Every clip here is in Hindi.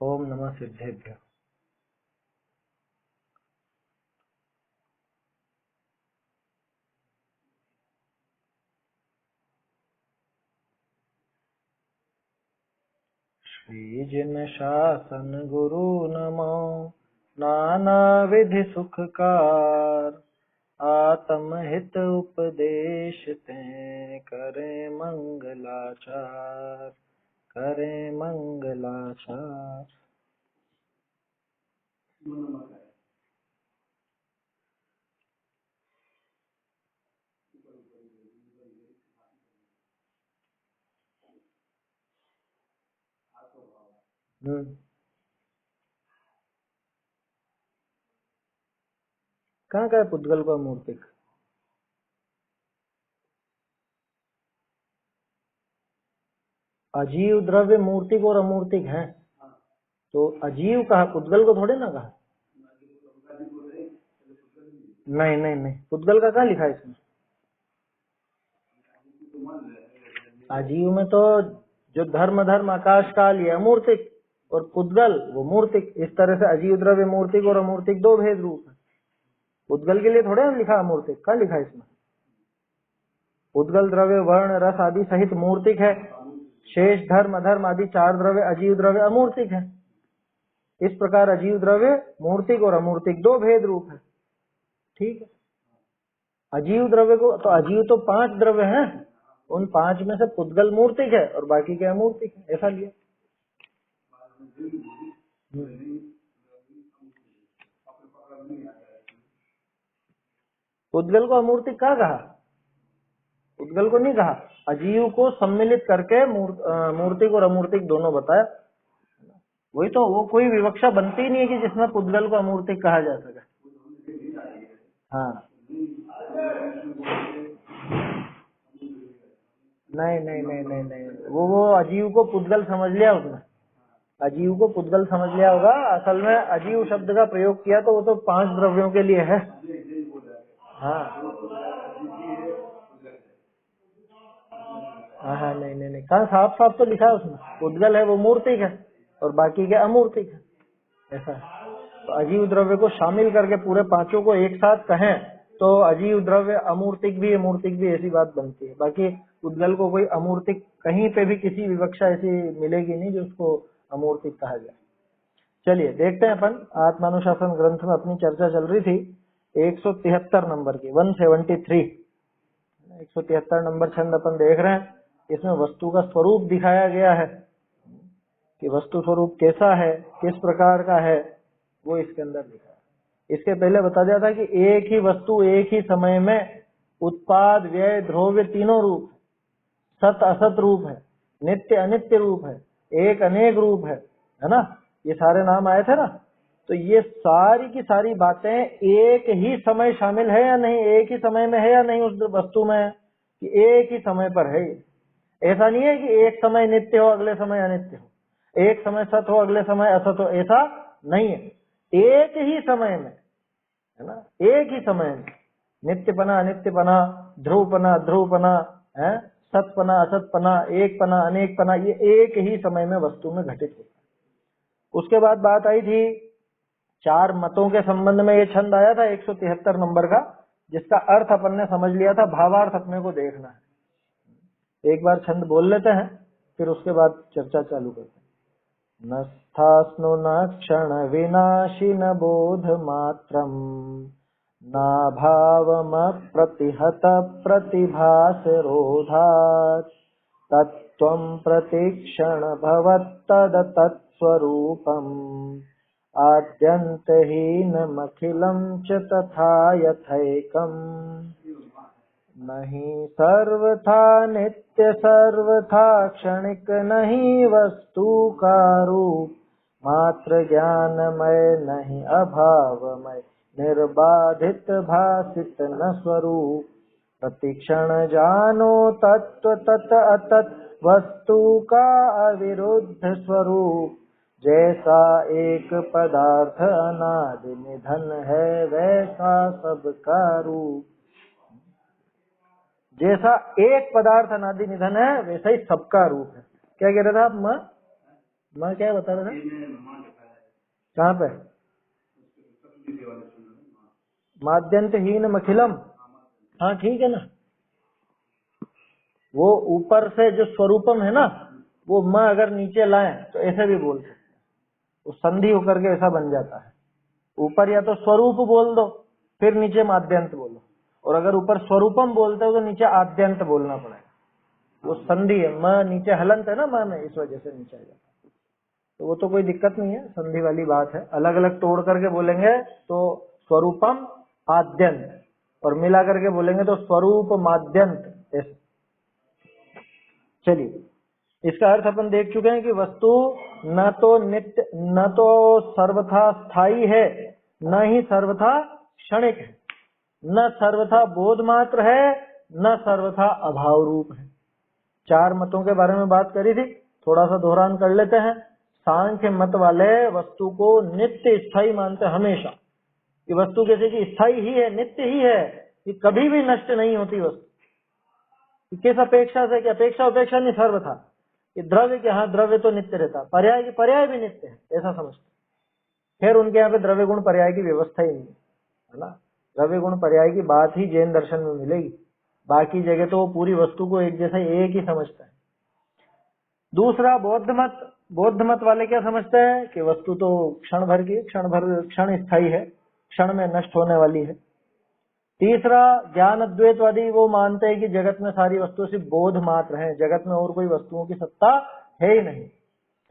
ओम नमः सिद्धेभ्य। श्री जिन शासन गुरु नमो नाना विधि सुखकार, आत्म हित उपदेश ते करें मंगलाचार, करें मंगलाचार। कहाँ का है पुद्गल का मूर्तिक? अजीव द्रव्य मूर्तिक और अमूर्तिक है, तो अजीव कहा, पुद्गल को थोड़े ना कहा। नहीं नहीं नहीं, पुद्गल का कहाँ लिखा है इसमें? अजीव में तो जो धर्म धर्म आकाश काल ये अमूर्तिक, और पुद्गल वो मूर्तिक। इस तरह से अजीव द्रव्य मूर्तिक और अमूर्तिक दो भेद रूप है। पुद्गल के लिए थोड़े ना लिखा अमूर्तिक, कहाँ लिखा है इसमें? पुद्गल द्रव्य वर्ण रस आदि सहित मूर्तिक है, शेष धर्म अधर्म आदि चार द्रव्य अजीव द्रव्य अमूर्तिक है। इस प्रकार अजीव द्रव्य मूर्तिक और अमूर्तिक दो भेद रूप है। ठीक है, अजीव द्रव्य को तो अजीव तो 5 द्रव्य हैं, उन 5 में से पुद्गल मूर्तिक है और बाकी के अमूर्तिक है, ऐसा लिया। पुद्गल को अमूर्तिक कहा? पुद्गल को नहीं कहा, अजीव को सम्मिलित करके मूर्तिक और अमूर्तिक दोनों बताया। वही तो, वो कोई विवक्षा बनती ही नहीं है कि जिसमें पुद्गल को अमूर्तिक कहा जा सके। हाँ, नहीं नहीं नहीं नहीं नहीं, वो अजीव को पुद्गल समझ लिया उसने, अजीव को पुद्गल समझ लिया होगा। असल में अजीव शब्द का प्रयोग किया तो वो तो 5 द्रव्यों के लिए है। हाँ हाँ, नहीं नहीं नहीं, कहा साफ साफ तो लिखा है उसमें, पुद्गल है वो मूर्तिक है और बाकी के अमूर्तिक है, ऐसा है। तो अजीव द्रव्य को शामिल करके पूरे 5 को एक साथ कहें तो अजीव द्रव्य अमूर्तिक भी अमूर्तिक भी ऐसी बात बनती है। बाकी पुद्गल को कोई अमूर्तिक कहीं पे भी किसी विवक्षा ऐसी मिलेगी नहीं जो उसको अमूर्तिक कहा जाए। चलिए देखते हैं, अपन आत्मानुशासन ग्रंथ में अपनी चर्चा चल रही थी 173 नंबर की, 173 173 नंबर छंद अपन देख रहे हैं। इसमें वस्तु का स्वरूप दिखाया गया है कि वस्तु स्वरूप कैसा है, किस प्रकार का है, वो इसके अंदर लिखा है। इसके पहले बता दिया था कि एक ही वस्तु एक ही समय में उत्पाद व्यय द्रव्य तीनों रूप, सत असत रूप है, नित्य अनित्य रूप है, एक अनेक रूप है ना, ये सारे नाम आए थे ना। तो ये सारी की सारी बातें एक ही समय शामिल है या नहीं, एक ही समय में है या नहीं उस वस्तु में, कि एक ही समय पर है। ऐसा नहीं है कि एक समय नित्य हो अगले समय अनित्य हो, एक समय सत हो अगले समय असत हो, ऐसा नहीं है। एक ही समय में, है ना, एक ही समय में नित्यपना अनित्यपना, ध्रुवपना अध्रुवपना है, सतपना असतपना, एकपना अनेकपना, ये एक ही समय में वस्तु में घटित होता है। उसके बाद बात आई थी 4 मतों के संबंध में, ये छंद आया था 173 नंबर का, जिसका अर्थ अपन ने समझ लिया था, भावार्थ अपने को देखना है। एक बार छंद बोल लेते हैं, फिर उसके बाद चर्चा चालू करते हैं। न स्थास्नु न क्षण विनाशी न बोध मात्रम, नाभावमप्रतिहत प्रतिभास रोधात्, तत्त्वं प्रतिक्षण भवत्तद तत्स्वरूपम्, आद्यन्तहीनमखिलं च तथा यथैकम्। नहीं सर्वथा नित्य सर्वथा क्षणिक, नहीं वस्तु का रूप, मात्र ज्ञानमय नहीं अभावमय, निर्बाधित भासित न स्वरूप। प्रतिक्षण जानो तत्व तत अतत, वस्तु का अविरुद्ध स्वरूप। जैसा एक पदार्थ अनादि निधन है, वैसा सबका रूप। जैसा एक पदार्थ अनादि निधन है, वैसा ही सबका रूप है। क्या कह रहे थे आप? मैं क्या बता रहा था, कहाँ पे? माद्यंतहीन अखिलम, हाँ ठीक है ना। वो ऊपर से जो स्वरूपम है ना, वो म अगर नीचे लाए तो ऐसे भी बोल सकते हैं, वो संधि होकर के ऐसा बन जाता है। ऊपर या तो स्वरूप बोल दो, फिर नीचे माद्यंत बोलो, और अगर ऊपर स्वरूपम बोलते हो तो नीचे आद्यंत बोलना पड़ेगा। वो संधि है, म नीचे हलंत है ना म में, इस वजह से नीचे आ जाता है। तो वो तो कोई दिक्कत नहीं है, संधि वाली बात है। अलग अलग तोड़ करके बोलेंगे तो स्वरूपम आद्यंत, और मिला करके बोलेंगे तो स्वरूप माद्यंत ऐसे। चलिए, इसका अर्थ अपन देख चुके हैं कि वस्तु न तो नित्य, न तो सर्वथा स्थायी है, न ही सर्वथा क्षणिक है, न सर्वथा बोध मात्र है, न सर्वथा अभाव रूप है। चार मतों के बारे में बात करी थी, थोड़ा सा दोहरान कर लेते हैं। सांख्य मत वाले वस्तु को नित्य स्थायी मानते हमेशा, कि वस्तु कैसे कि स्थायी ही है, नित्य ही है, कि कभी भी नष्ट नहीं होती वस्तु। किस अपेक्षा से? कि अपेक्षा उपेक्षा नहीं, सर्वथा। कि द्रव्य के, हाँ द्रव्य तो नित्य रहता, पर्याय की पर्याय भी नित्य है, ऐसा समझते। फिर उनके यहाँ पे द्रव्य गुण पर्याय की व्यवस्था ही नहीं है ना। द्रव्य गुण पर्याय की बात ही जैन दर्शन में मिलेगी, बाकी जगह तो वो पूरी वस्तु को एक जैसा एक ही समझता है। दूसरा बौद्ध मत, बौद्ध मत वाले क्या समझते हैं कि वस्तु तो क्षण भर की, क्षण स्थायी है, क्षण में नष्ट होने वाली है। तीसरा ज्ञान अद्वैतवादी, वो मानते हैं कि जगत में सारी वस्तुएं सिर्फ बोध मात्र हैं, जगत में और कोई वस्तुओं की सत्ता है ही नहीं,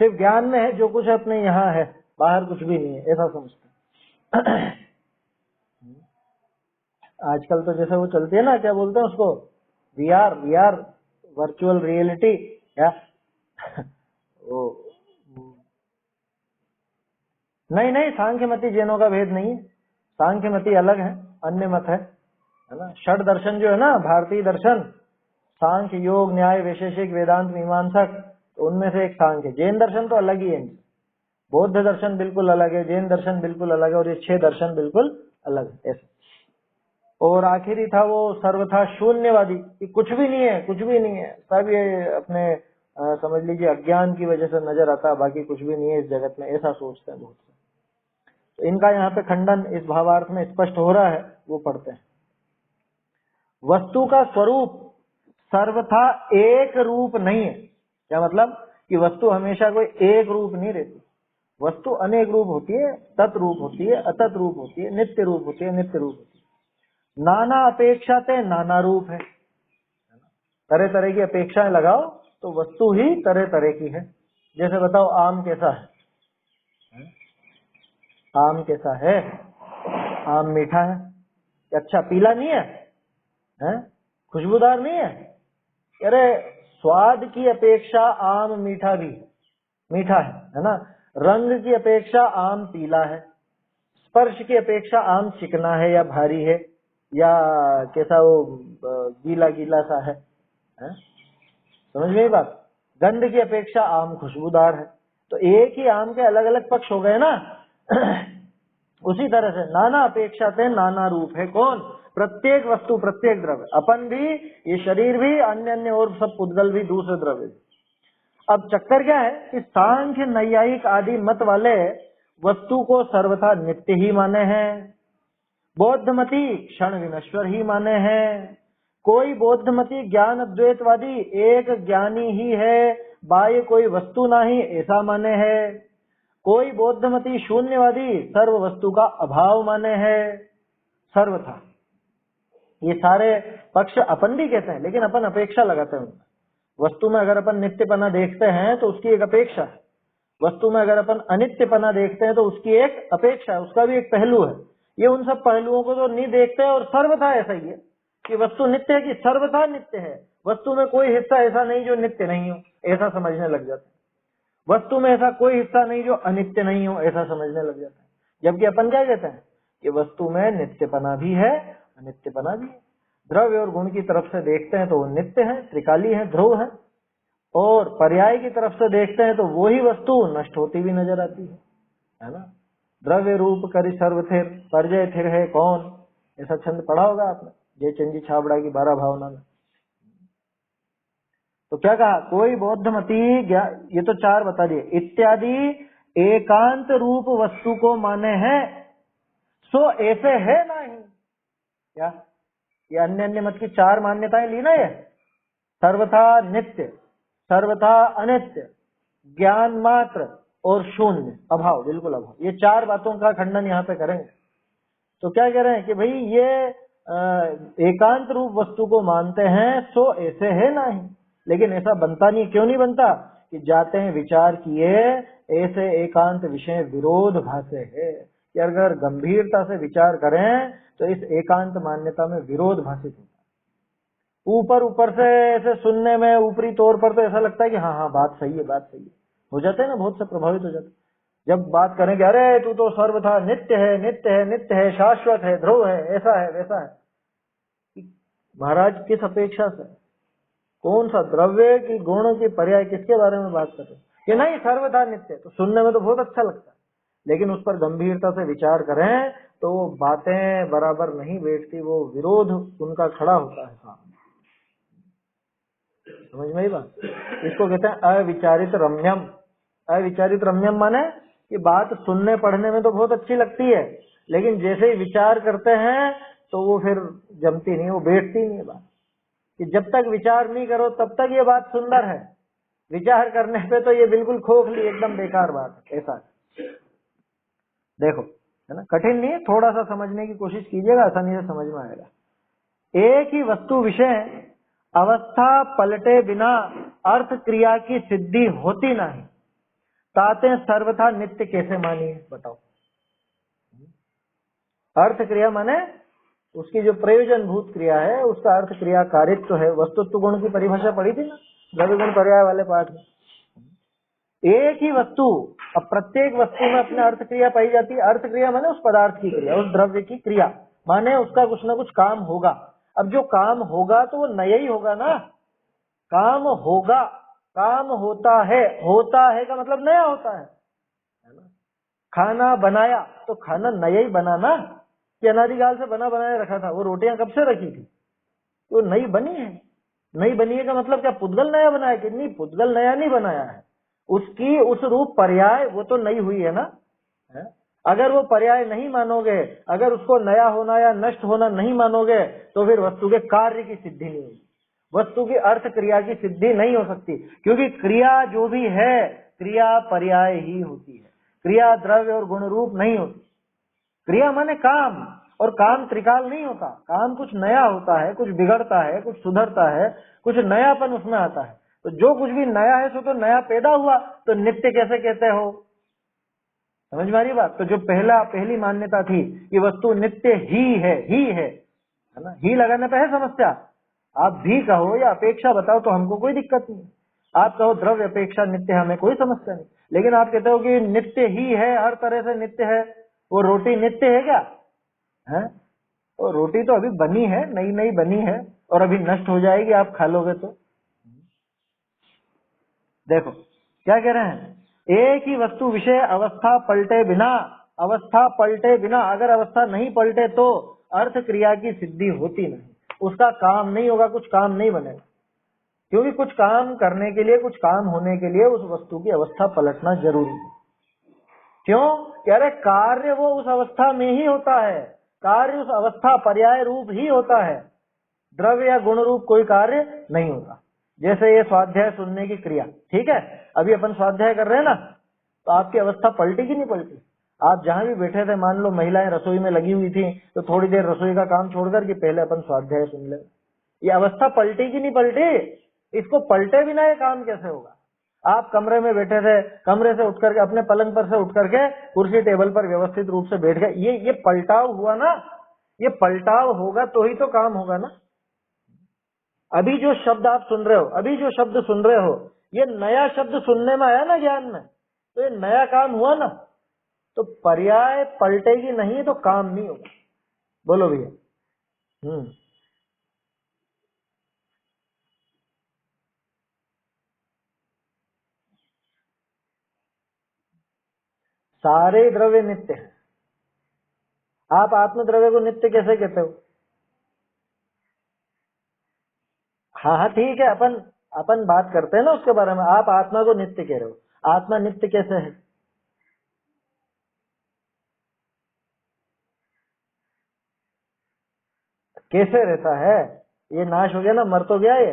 सिर्फ ज्ञान में है जो कुछ अपने यहाँ है, बाहर कुछ भी नहीं है, ऐसा समझते हैं। आजकल तो जैसे वो चलती है ना, क्या बोलते हैं उसको, वीआर, वर्चुअल रियलिटी, क्या वो नहीं, सांख्य मती जैनों का भेद नहीं है, सांख्य मती अलग है, अन्य मत है ना। षड दर्शन जो है ना, भारतीय दर्शन, सांख्य योग न्याय वैशेषिक वेदांत मीमांसक, तो उनमें से एक सांख्य। जैन दर्शन तो अलग ही है, बौद्ध दर्शन बिल्कुल अलग है, जैन दर्शन बिल्कुल अलग है, और ये 6 दर्शन बिल्कुल अलग है ऐसे। और आखिरी था वो सर्वथा शून्यवादी, कि कुछ भी नहीं है, कुछ भी नहीं है, सब ये अपने समझ लीजिए अज्ञान की वजह से नजर आता है, बाकी कुछ भी नहीं है इस जगत में, ऐसा सोचते हैं बहुत से। तो इनका यहाँ पे खंडन इस भावार्थ में स्पष्ट हो रहा है, वो पढ़ते हैं। वस्तु का स्वरूप सर्वथा एक रूप नहीं है। क्या मतलब? कि वस्तु हमेशा कोई एक रूप नहीं रहती, वस्तु अनेक रूप होती है, तत् रूप होती है, अतत रूप होती है, नित्य रूप होती है, नित्य रूप होती है। नाना अपेक्षा ते नाना रूप है, तरह तरह की अपेक्षाएं लगाओ तो वस्तु ही तरह तरह की है। जैसे बताओ, आम कैसा है? आम कैसा है? आम मीठा है, अच्छा पीला नहीं है, हैं? खुशबूदार नहीं है? अरे स्वाद की अपेक्षा आम मीठा भी मीठा है ना। रंग की अपेक्षा आम पीला है, स्पर्श की अपेक्षा आम चिकना है या भारी है, या कैसा वो गीला गीला सा है, हैं? समझ गई बात? गंध की अपेक्षा आम खुशबूदार है, तो एक ही आम के अलग अलग पक्ष हो गए ना। उसी तरह से नाना अपेक्षा से नाना रूप है। कौन? प्रत्येक वस्तु, प्रत्येक द्रव्य, अपन भी, ये शरीर भी, अन्य अन्य और सब पुद्गल भी, दूसरे द्रव्य। अब चक्कर क्या है कि सांख्य नैयायिक आदि मत वाले वस्तु को सर्वथा नित्य ही माने हैं, बौद्धमती क्षण विनश्वर ही माने हैं। कोई बौद्धमती ज्ञान अद्वैतवादी एक ज्ञानी ही है, बाह्य कोई वस्तु नहीं, ऐसा माने है। कोई बौद्धमती शून्यवादी सर्व वस्तु का अभाव माने है, सर्वथा। ये सारे पक्ष अपन भी कहते हैं, लेकिन अपन अपेक्षा लगाते हैं। वस्तु में अगर अपन नित्यपना देखते हैं तो उसकी एक अपेक्षा है, वस्तु में अगर अपन अनित्यपना देखते हैं तो उसकी एक अपेक्षा है, उसका भी एक पहलू है। ये उन सब पहलुओं को तो नहीं देखते, और सर्वथा ऐसा ही है कि वस्तु नित्य है, कि सर्वथा नित्य है, वस्तु में कोई हिस्सा ऐसा नहीं जो नित्य नहीं हो, ऐसा समझने लग जाते हैं। वस्तु में ऐसा कोई हिस्सा नहीं जो अनित्य नहीं हो, ऐसा समझने लग जाता है। जबकि अपन क्या कहते हैं कि वस्तु में नित्यपना भी है, अनित्यपना भी है। द्रव्य और गुण की तरफ से देखते हैं तो वो नित्य है, त्रिकाली है, ध्रुव है, और पर्याय की तरफ से देखते हैं तो वो ही वस्तु नष्ट होती भी नजर आती है ना। द्रव्य रूप करि सर्व थिर, परजय थिर है कौन, ऐसा छंद पढ़ा होगा आपने जयचंद जी छाबड़ा की 12 भावना में। तो क्या कहा, कोई बौद्ध मती ये तो चार बता दिए, इत्यादि एकांत रूप वस्तु को माने हैं सो ऐसे है नहीं। क्या ये अन्य अन्य मत की चार मान्यताएं ली ना, ये सर्वथा नित्य, सर्वथा अनित्य, ज्ञान मात्र और शून्य, अभाव, बिल्कुल अभाव, ये चार बातों का खंडन यहाँ पे करेंगे। तो क्या कह रहे हैं कि भाई ये एकांत रूप वस्तु को मानते हैं सो ऐसे है नहीं, लेकिन ऐसा बनता नहीं। क्यों नहीं बनता, कि जाते हैं विचार किए ऐसे एकांत विषय विरोध भाषे है, कि अगर गंभीरता से विचार करें तो इस एकांत मान्यता में विरोध भाषित होता है। ऊपर ऊपर से ऐसे सुनने में ऊपरी तौर पर तो ऐसा लगता है कि हाँ हाँ बात सही है, बात सही है, हो जाते हैं ना, बहुत से प्रभावित हो जाते हैं। जब बात करेंगे अरे तू तो सर्वथा नित्य है, नित्य है, नित्य है, शाश्वत है, ध्रुव है, ऐसा है वैसा है, महाराज किस अपेक्षा से, कौन सा द्रव्य की गुण की पर्याय किसके बारे में बात कर रहे हैं कि नहीं सर्वथा नित्य, तो सुनने में तो बहुत अच्छा लगता है, लेकिन उस पर गंभीरता से विचार करें तो वो बातें बराबर नहीं बैठती, वो विरोध उनका खड़ा होता है सामने। समझ में आई बात, इसको कहते हैं अविचारित रम्यम। अविचारित रम्यम माने कि बात सुनने पढ़ने में तो बहुत अच्छी लगती है, लेकिन जैसे ही विचार करते हैं तो वो फिर जमती नहीं, वो बैठती नहीं है बात। कि जब तक विचार नहीं करो तब तक ये बात सुंदर है, विचार करने पे तो ये बिल्कुल खोखली एकदम बेकार बात है। ऐसा देखो है ना, कठिन नहीं है, थोड़ा सा समझने की कोशिश कीजिएगा, आसानी से समझ में आएगा। एक ही वस्तु विषय अवस्था पलटे बिना अर्थ क्रिया की सिद्धि होती नहीं, ताते सर्वथा नित्य कैसे मानिए, बताओ। अर्थ क्रिया माने उसकी जो प्रयोजन भूत क्रिया है उसका अर्थ क्रिया कारित्व है। वस्तुत्व गुण की परिभाषा पढ़ी थी ना द्रव्य गुण पर्याय वाले पाठ में। एक ही वस्तु, अब प्रत्येक वस्तु में अपने अर्थ क्रिया पाई जाती है। अर्थ क्रिया माने उस पदार्थ की क्रिया, उस द्रव्य की क्रिया, माने उसका कुछ ना कुछ काम होगा। अब जो काम होगा तो वो नया ही होगा ना, काम होगा, काम होता है का मतलब नया होता है ना। खाना बनाया तो खाना नया ही बना ना, कि अनादिकाल से बना बनाया रखा था। वो रोटियां कब से रखी थी, तो नई बनी है। नई बनी है का मतलब क्या पुद्गल नया बनाया, कि नहीं, पुद्गल नया नहीं बनाया है, उसकी उस रूप पर्याय वो तो नई हुई है ना है? अगर वो पर्याय नहीं मानोगे, अगर उसको नया होना या नष्ट होना नहीं मानोगे तो फिर वस्तु के कार्य की सिद्धि नहीं होगी, वस्तु की अर्थ क्रिया की सिद्धि नहीं हो सकती। क्योंकि क्रिया जो भी है क्रिया पर्याय ही होती है, क्रिया द्रव्य और गुण रूप नहीं होती। क्रिया माने काम, और काम त्रिकाल नहीं होता, काम कुछ नया होता है, कुछ बिगड़ता है, कुछ सुधरता है, कुछ नयापन उसमें आता है। तो जो कुछ भी नया है सो तो नया पैदा हुआ, तो नित्य कैसे कहते हो, समझ में आ रही बात। तो जो पहली मान्यता थी कि वस्तु नित्य ही है ना, ही लगाने पे है समस्या। आप भी कहो या अपेक्षा बताओ तो हमको कोई दिक्कत नहीं, आप कहो द्रव्य अपेक्षा नित्य, हमें कोई समस्या नहीं। लेकिन आप कहते हो कि नित्य ही है, हर तरह से नित्य है, वो रोटी नित्य है क्या है? तो रोटी तो अभी बनी है, नई नई बनी है, और अभी नष्ट हो जाएगी, आप खा लोगे तो। देखो क्या कह रहे हैं, एक ही वस्तु विषय अवस्था पलटे बिना, अवस्था पलटे बिना, अगर अवस्था नहीं पलटे तो अर्थ क्रिया की सिद्धि होती नहीं, उसका काम नहीं होगा, कुछ काम नहीं बनेगा। क्योंकि कुछ काम करने के लिए, कुछ काम होने के लिए उस वस्तु की अवस्था पलटना जरूरी है। क्यों, कह रहे कार्य वो उस अवस्था में ही होता है, कार्य उस अवस्था पर्याय रूप ही होता है, द्रव्य या गुण रूप कोई कार्य नहीं होता। जैसे ये स्वाध्याय सुनने की क्रिया, ठीक है, अभी अपन स्वाध्याय कर रहे हैं ना, तो आपकी अवस्था पलटी कि नहीं पलटी। आप जहां भी बैठे थे, मान लो महिलाएं रसोई में लगी हुई थी, तो थोड़ी देर रसोई का काम छोड़कर के पहले अपन स्वाध्याय सुन ले, ये अवस्था पलटी कि नहीं पलटी। इसको पलटे बिना ये काम कैसे होगा। आप कमरे में बैठे थे, कमरे से उठ करके, अपने पलंग पर से उठ करके कुर्सी टेबल पर व्यवस्थित रूप से बैठ गए, ये पलटाव हुआ ना, ये पलटाव होगा तो ही तो काम होगा ना। अभी जो शब्द आप सुन रहे हो, अभी जो शब्द सुन रहे हो, ये नया शब्द सुनने में आया ना ज्ञान में, तो ये नया काम हुआ ना। तो पर्याय पलटेगी नहीं तो काम नहीं होगा। बोलो भैया। सारे द्रव्य नित्य हैं। आप आत्म द्रव्य को नित्य कैसे कहते हो। हाँ हाँ ठीक है, अपन अपन बात करते हैं ना उसके बारे में। आप आत्मा को नित्य कह रहे हो, आत्मा नित्य कैसे है? कैसे रहता है? ये नाश हो गया ना, मर तो गया ये।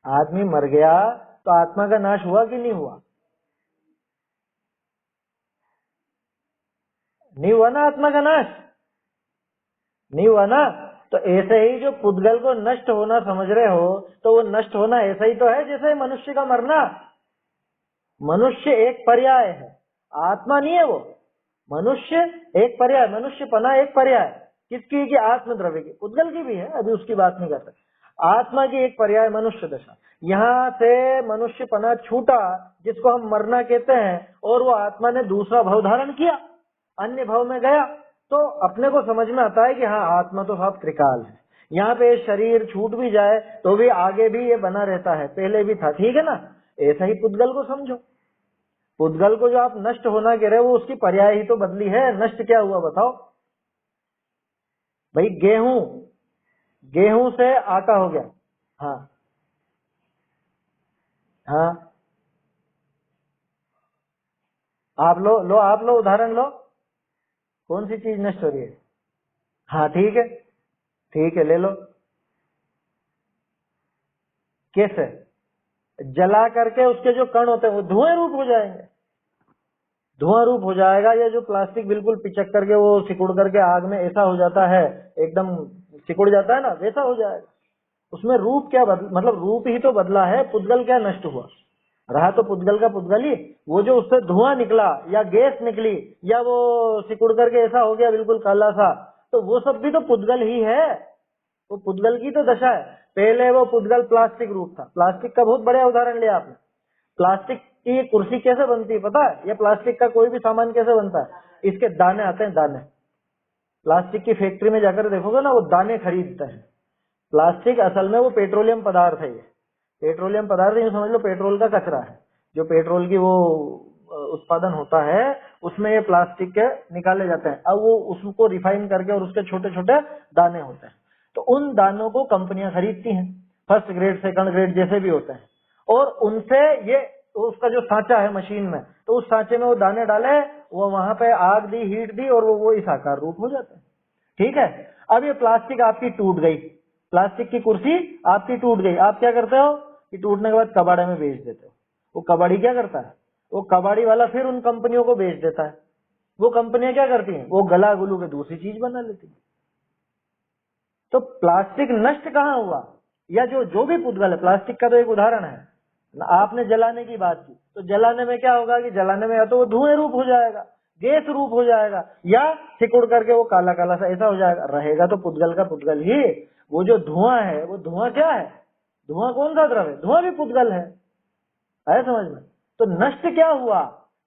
आदमी मर गया तो आत्मा का नाश हुआ कि नहीं हुआ? नहीं हुआ ना आत्मा का नाश, नहीं हुआ ना। तो ऐसे ही जो पुद्गल को नष्ट होना समझ रहे हो, तो वो नष्ट होना ऐसा ही तो है जैसे मनुष्य का मरना। मनुष्य एक पर्याय है, आत्मा नहीं है वो। मनुष्य एक पर्याय, मनुष्य पना एक पर्याय किसकी? कि आत्म द्रव्य की। पुद्गल की भी है, अभी उसकी बात नहीं करते। आत्मा की एक पर्याय मनुष्य दशा। यहाँ से मनुष्य पना छूटा, जिसको हम मरना कहते हैं, और वो आत्मा ने दूसरा भाव धारण किया, अन्य भाव में गया, तो अपने को समझ में आता है कि हाँ आत्मा तो साफ त्रिकाल है। यहाँ पे शरीर छूट भी जाए तो भी आगे भी ये बना रहता है, पहले भी था, ठीक है ना। ऐसा ही पुद्गल को समझो। पुद्गल को जो आप नष्ट होना कह रहे हो, वो उसकी पर्याय ही तो बदली है। नष्ट क्या हुआ बताओ भाई? गेहूं, गेहूं से आटा हो गया। हाँ हाँ, आप लो आप लो उदाहरण लो, कौन सी चीज नष्ट हो रही है? हाँ ठीक है, ठीक है ले लो। कैसे? जला करके उसके जो कण होते हैं वो धुएं रूप हो जाएंगे, धुआं रूप हो जाएगा। या जो प्लास्टिक बिल्कुल पिचक करके वो सिकुड़ करके आग में ऐसा हो जाता है, एकदम सिकुड़ जाता है ना, वैसा हो जाएगा। उसमें रूप क्या मतलब रूप ही तो बदला है। पुद्गल क्या नष्ट हुआ? रहा तो पुद्गल का पुद्गल ही। वो जो उससे धुआं निकला या गैस निकली या वो सिकुड़ करके ऐसा हो गया बिल्कुल काला सा, तो वो सब भी तो पुद्गल ही है। वो पुद्गल की तो दशा है। पहले वो पुद्गल प्लास्टिक रूप था। प्लास्टिक का बहुत बढ़िया उदाहरण लिया आपने। प्लास्टिक की कुर्सी कैसे बनती है पता है? या प्लास्टिक का कोई भी सामान कैसे बनता है? इसके दाने आते हैं, दाने। प्लास्टिक की फैक्ट्री में जाकर देखोगे ना, वो दाने खरीदते हैं। प्लास्टिक असल में वो पेट्रोलियम पदार्थ है। ये पेट्रोलियम पदार्थ, ये समझ लो पेट्रोल का कचरा है। जो पेट्रोल की वो उत्पादन होता है, उसमें ये प्लास्टिक के निकाले जाते हैं। अब वो उसको रिफाइन करके और उसके छोटे छोटे दाने होते हैं। तो उन दानों को कंपनियां खरीदती हैं, फर्स्ट ग्रेड सेकंड ग्रेड जैसे भी होते हैं, और उनसे ये उसका जो सांचा है मशीन में, तो उस सांचे में वो दाने डाले, वो वहां पे आग दी, हीट दी, और वो इस आकार रूप हो जाते हैं। ठीक है। अब ये प्लास्टिक आपकी टूट गई, प्लास्टिक की कुर्सी आपकी टूट गई। आप क्या करते हो कि टूटने के बाद कबाड़े में बेच देते हो। वो कबाड़ी क्या करता है? वो कबाड़ी वाला फिर उन कंपनियों को बेच देता है। वो कंपनियां क्या करती हैं? वो गला गुलू के दूसरी चीज बना लेती हैं। तो प्लास्टिक नष्ट कहाँ हुआ? या जो जो भी पुद्गल है, प्लास्टिक का तो एक उदाहरण है। आपने जलाने की बात की, तो जलाने में क्या होगा कि जलाने में या तो वो धुएं रूप हो जाएगा, गैस रूप हो जाएगा, या सिकुड़ करके वो काला काला सा ऐसा हो जाएगा। रहेगा तो पुद्गल का पुद्गल ही। वो जो धुआं है, वो धुआं क्या है? धुआं कौन सा द्रव्य है? धुआं भी पुद्गल है। आया समझ में? तो नष्ट क्या हुआ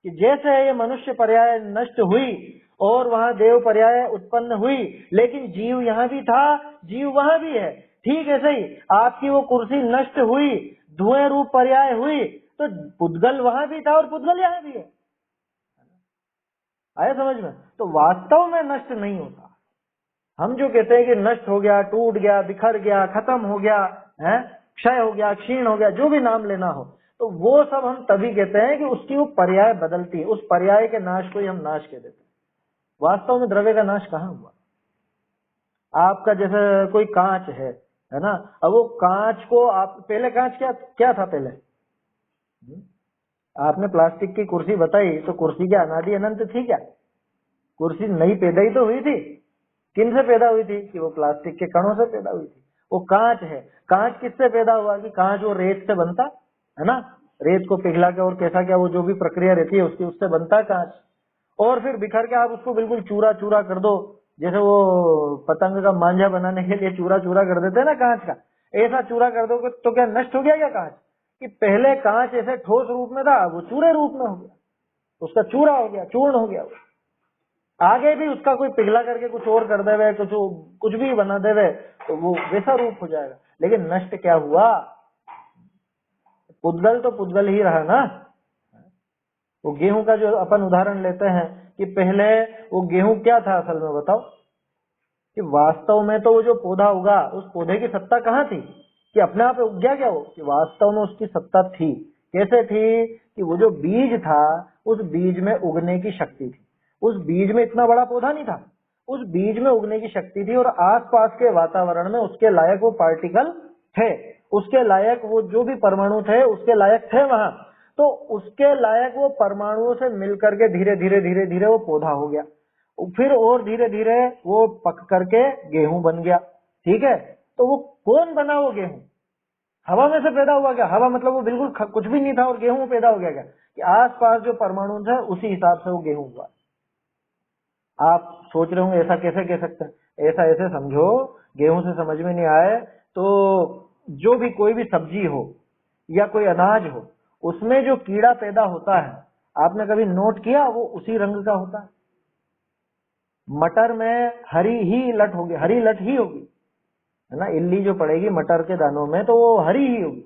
कि जैसे ये मनुष्य पर्याय नष्ट हुई और वहां देव पर्याय उत्पन्न हुई, लेकिन जीव यहाँ भी था, जीव वहां भी है। ठीक है, सही। आपकी वो कुर्सी नष्ट हुई, धुएं रूप पर्याय हुई, तो पुद्गल वहां भी था और पुद्गल यहाँ भी है। आया समझ में? तो वास्तव में नष्ट नहीं होता। हम जो कहते हैं कि नष्ट हो गया, टूट गया, बिखर गया, खत्म हो गया है, क्षय हो गया, क्षीण हो गया, जो भी नाम लेना हो, तो वो सब हम तभी कहते हैं कि उसकी वो पर्याय बदलती है। उस पर्याय के नाश को ही हम नाश कह देते हैं। वास्तव में द्रव्य का नाश कहाँ हुआ? आपका जैसे कोई कांच है ना। अब वो कांच को आप पहले कांच क्या क्या था पहले? आपने प्लास्टिक की कुर्सी बताई, तो कुर्सी क्या अनादि अनंत थी क्या? कुर्सी नई पैदा ही तो हुई थी। किन से पैदा हुई थी? कि वो प्लास्टिक के कणों से पैदा हुई थी। वो कांच है, कांच किससे पैदा हुआ? कि कांच वो रेत से बनता है ना, रेत को पिघला के और कैसा क्या वो जो भी प्रक्रिया रहती है उसकी, उससे बनता है कांच। और फिर बिखर के आप उसको बिल्कुल चूरा चूरा कर दो, जैसे वो पतंग का मांझा बनाने के लिए चूरा चूरा कर देते हैं ना कांच का, ऐसा चूरा कर दोगे तो क्या नष्ट हो गया क्या कांच? कि पहले कांच ऐसे ठोस रूप में था, वो चूरे रूप में हो गया, उसका चूरा हो गया, चूर्ण हो गया। वो आगे भी उसका कोई पिघला करके कुछ और कर देवे, कुछ भी बना देवे, तो वो वैसा रूप हो जाएगा। लेकिन नष्ट क्या हुआ? पुद्गल तो पुद्गल ही रहा ना। वो गेहूं का जो अपन उदाहरण लेते हैं कि पहले वो गेहूं क्या था असल में बताओ? कि वास्तव में तो वो जो पौधा उगा, उस पौधे की सत्ता कहाँ थी? कि अपने आप उग गया क्या वो, कि वास्तव में उसकी सत्ता थी। कैसे थी कि वो जो बीज था उस बीज में उगने की शक्ति थी। उस बीज में इतना बड़ा पौधा नहीं था, उस बीज में उगने की शक्ति थी और आसपास के वातावरण में उसके लायक वो पार्टिकल थे, उसके लायक वो जो भी परमाणु थे उसके लायक थे वहां। तो उसके लायक वो परमाणुओं से मिलकर के धीरे धीरे धीरे धीरे वो पौधा हो गया, फिर और धीरे धीरे वो पक करके गेहूं बन गया। ठीक है, तो वो कौन बना वो गेहूं? हवा में से पैदा हुआ क्या? हवा मतलब वो बिल्कुल कुछ भी नहीं था और गेहूं पैदा हो गया क्या? कि आसपास जो परमाणु थे उसी हिसाब से वो गेहूं हुआ। आप सोच रहे होंगे ऐसा कैसे कह सकते हैं? ऐसा ऐसे समझो, गेहूं से समझ में नहीं आए तो जो भी कोई भी सब्जी हो या कोई अनाज हो, उसमें जो कीड़ा पैदा होता है, आपने कभी नोट किया? वो उसी रंग का होता है। मटर में हरी ही लट होगी, हरी लट ही होगी, है ना। इल्ली जो पड़ेगी मटर के दानों में तो वो हरी ही होगी।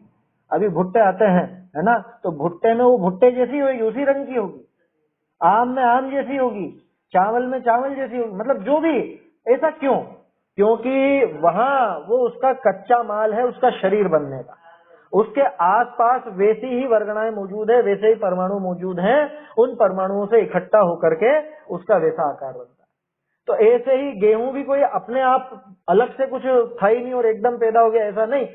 अभी भुट्टे आते हैं, है ना, तो भुट्टे में वो भुट्टे जैसी होगी, उसी रंग की होगी। आम में आम जैसी होगी, चावल में चावल जैसी होगी, मतलब जो भी। ऐसा क्यों? क्योंकि वहां वो उसका कच्चा माल है उसका शरीर बनने का, उसके आसपास वैसी ही वर्गणाएं मौजूद है, वैसे ही परमाणु मौजूद हैं, उन परमाणुओं से इकट्ठा होकर के उसका वैसा आकार बनता है। तो ऐसे ही गेहूं भी कोई अपने आप अलग से कुछ था ही नहीं और एकदम पैदा हो गया, ऐसा नहीं।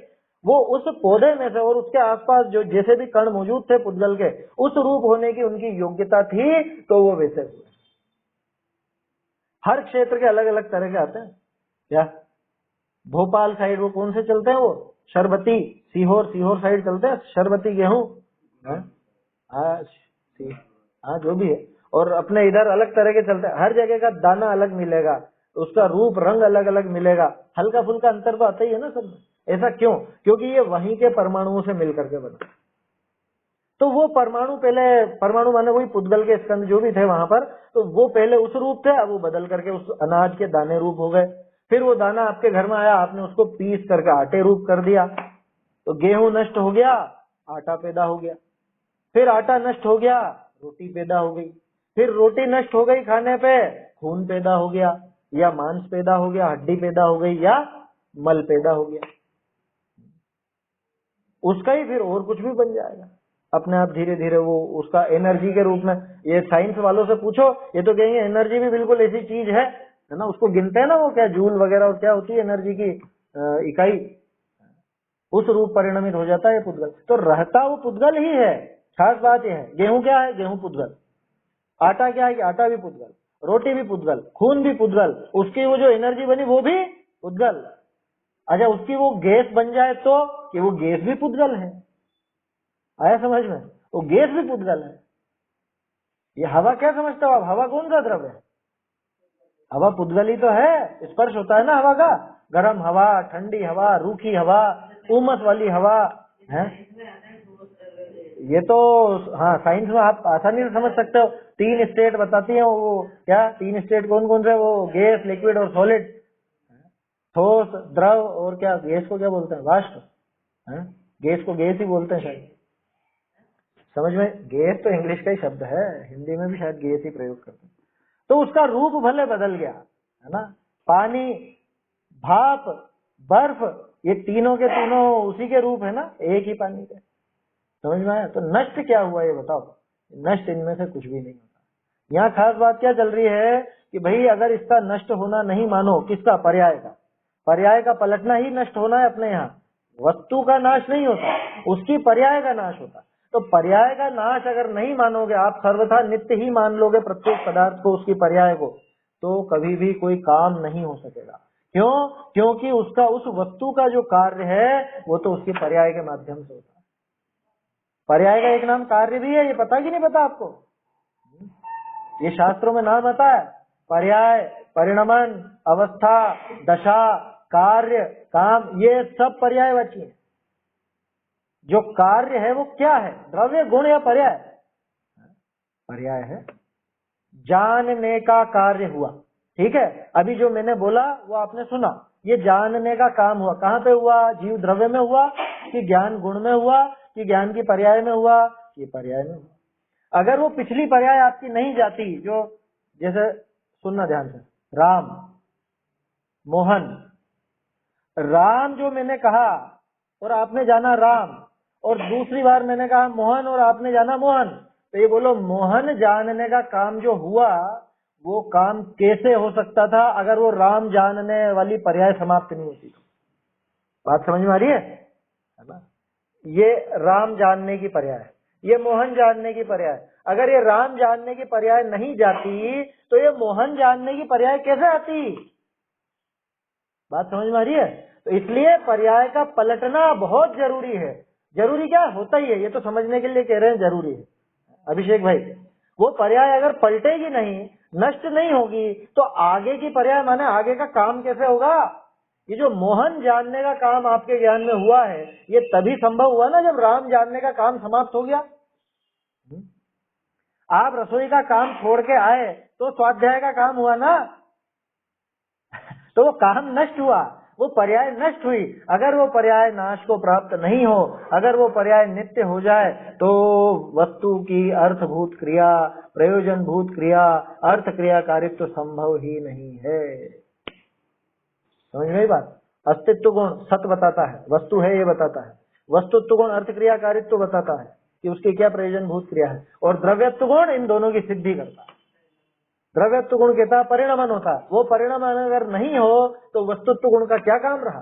वो उस पौधे में से और उसके आसपास जो जैसे भी कण मौजूद थे पुद्गल के, उस रूप होने की उनकी योग्यता थी, तो वो वैसे हुए। हर क्षेत्र के अलग अलग तरह के आते हैं। क्या भोपाल साइड वो कौन से चलते हैं? वो शरबती, सीहोर साइड चलते हैं शरबती गेहूं, हाँ जो भी है। और अपने इधर अलग तरह के चलते हैं, हर जगह का दाना अलग मिलेगा, उसका रूप रंग अलग अलग मिलेगा, हल्का फुल्का अंतर तो आता ही है ना सब में। ऐसा क्यों? क्योंकि ये वहीं के परमाणुओं से मिलकर के बना। तो वो परमाणु पहले, परमाणु माने वही पुद्गल के स्कंद जो भी थे वहां पर, तो वो पहले उस रूप थे, अब वो बदल करके उस अनाज के दाने रूप हो गए। फिर वो दाना आपके घर में आया, आपने उसको पीस करके आटे रूप कर दिया, तो गेहूं नष्ट हो गया, आटा पैदा हो गया। फिर आटा नष्ट हो गया, रोटी पैदा हो गई। फिर रोटी नष्ट हो गई खाने पे, खून पैदा हो गया, या मांस पैदा हो गया, हड्डी पैदा हो गई, या मल पैदा हो गया। उसका ही फिर और कुछ भी बन जाएगा अपने आप धीरे धीरे, वो उसका एनर्जी के रूप में। ये साइंस वालों से पूछो, ये तो कहेंगे एनर्जी भी बिल्कुल ऐसी चीज है ना। उसको गिनते हैं ना वो, क्या जूल वगैरह, और क्या होती है एनर्जी की इकाई, उस रूप परिणमित हो जाता है पुद्गल। तो रहता वो पुद्गल ही है। खास बात यह है, गेहूं क्या है? गेहूं पुद्गल। आटा क्या है? कि आटा भी पुद्गल, रोटी भी पुद्गल, खून भी पुद्गल, उसकी वो जो एनर्जी बनी वो भी पुद्गल। अच्छा, उसकी वो गैस बन जाए तो, कि वो गैस भी पुद्गल है। आया समझ में? वो गैस भी पुद्गल है। ये हवा क्या समझते हो आप? हवा कौन सा द्रव्य है? हवा पुद्गल ही तो है। स्पर्श होता है ना हवा का, गर्म हवा, ठंडी हवा, रूखी हवा, उमस वाली हवा है। ये तो हाँ, साइंस में आप आसानी से समझ सकते हो। 3 स्टेट बताती है वो। क्या 3 स्टेट कौन कौन से? वो गैस, लिक्विड और सॉलिड। ठोस, द्रव, और क्या गैस को क्या बोलते हैं? वाष्प। गैस को गैस ही बोलते हैं शायद। समझ में? गैस तो इंग्लिश का ही शब्द है, हिंदी में भी शायद गैस ही प्रयोग करते हैं। तो उसका रूप भले बदल गया, है ना। पानी, भाप, बर्फ, ये तीनों के तीनों उसी के रूप है ना, एक ही पानी के। समझ में आया? तो नष्ट क्या हुआ ये बताओ? नष्ट इनमें से कुछ भी नहीं होता। यहाँ खास बात क्या चल रही है कि भाई अगर इसका नष्ट होना नहीं मानो, किसका? पर्याय का। पर्याय का पलटना ही नष्ट होना है अपने यहाँ। वस्तु का नाश नहीं होता, उसकी पर्याय का नाश होता। तो पर्याय का नाश अगर नहीं मानोगे आप, सर्वथा नित्य ही मान लोगे प्रत्येक पदार्थ को, उसकी पर्याय को, तो कभी भी कोई काम नहीं हो सकेगा। क्यों? क्योंकि उसका, उस वस्तु का जो कार्य है वो तो उसकी पर्याय के माध्यम से होता है। पर्याय का एक नाम कार्य भी है, ये पता कि नहीं पता आपको? ये शास्त्रों में नाम आता है, पर्याय, परिणमन, अवस्था, दशा, कार्य, काम, ये सब पर्यायवाची है। जो कार्य है वो क्या है? द्रव्य, गुण या पर्याय? पर्याय है। जानने का कार्य हुआ, ठीक है। अभी जो मैंने बोला वो आपने सुना, ये जानने का काम हुआ। कहाँ पे हुआ? जीव द्रव्य में हुआ, कि ज्ञान गुण में हुआ, कि ज्ञान की पर्याय में हुआ? ये पर्याय में हुआ। अगर वो पिछली पर्याय आपकी नहीं जाती, जो जैसे सुनना ध्यान से, राम, मोहन, राम जो मैंने कहा, और आपने जाना राम, और दूसरी बार मैंने कहा मोहन और आपने जाना मोहन, तो ये बोलो मोहन जानने का काम जो हुआ वो काम कैसे हो सकता था अगर वो राम जानने वाली पर्याय समाप्त नहीं होती तो? बात समझ में आ रही है ना? ये राम जानने की पर्याय, ये मोहन जानने की पर्याय, अगर ये राम जानने की पर्याय नहीं जाती तो ये मोहन जानने की पर्याय कैसे आती? बात समझ में आ रही है? तो इसलिए पर्याय का पलटना बहुत जरूरी है। जरूरी क्या होता ही है, ये तो समझने के लिए कह रहे हैं जरूरी है अभिषेक भाई। वो पर्याय अगर पलटेगी नहीं, नष्ट नहीं होगी, तो आगे की पर्याय माने आगे का काम कैसे होगा? ये जो मोहन जानने का काम आपके ज्ञान में हुआ है, ये तभी संभव हुआ ना जब राम जानने का काम समाप्त हो गया। आप रसोई का काम छोड़ के आए तो स्वाध्याय का काम हुआ ना, तो वो काम नष्ट हुआ, वो पर्याय नष्ट हुई। अगर वो पर्याय नाश को प्राप्त नहीं हो, अगर वो पर्याय नित्य हो जाए, तो वस्तु की अर्थभूत क्रिया, प्रयोजन भूत क्रिया, अर्थ क्रियाकारित्व संभव ही नहीं है। समझ गई बात? अस्तित्व गुण सत बताता है, वस्तु है ये बताता है। वस्तुत्व गुण अर्थ क्रियाकारित्व बताता है कि उसकी क्या प्रयोजन भूत क्रिया है, और द्रव्यत्व गुण इन दोनों की सिद्धि करता है। द्रव्यत्व गुण कहता है परिणमन होता है, वो परिणमन अगर नहीं हो तो वस्तुत्व गुण का क्या काम रहा?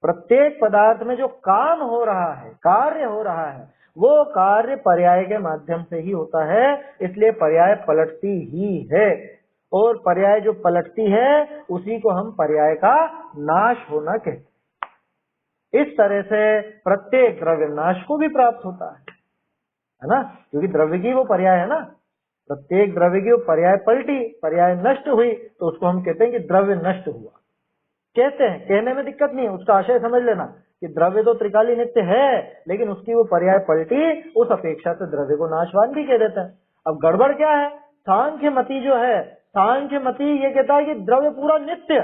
प्रत्येक पदार्थ में जो काम हो रहा है, कार्य हो रहा है, वो कार्य पर्याय के माध्यम से ही होता है। इसलिए पर्याय पलटती ही है, और पर्याय जो पलटती है उसी को हम पर्याय का नाश होना कहते हैं। इस तरह से प्रत्येक द्रव्य नाश को भी प्राप्त होता है ना, क्योंकि द्रव्य की वो पर्याय है ना। प्रत्येक द्रव्य की वो पर्याय पलटी, पर्याय नष्ट हुई, तो उसको हम कहते हैं कि द्रव्य नष्ट हुआ। कहते हैं, कहने में दिक्कत नहीं है, उसका आशय समझ लेना कि द्रव्य तो त्रिकाली नित्य है, लेकिन उसकी वो पर्याय पलटी, उस अपेक्षा से द्रव्य को नाशवान भी कह देते हैं। अब गड़बड़ क्या है? सांख्य मति जो है, सांख्य मति ये कहता है कि द्रव्य पूरा नित्य,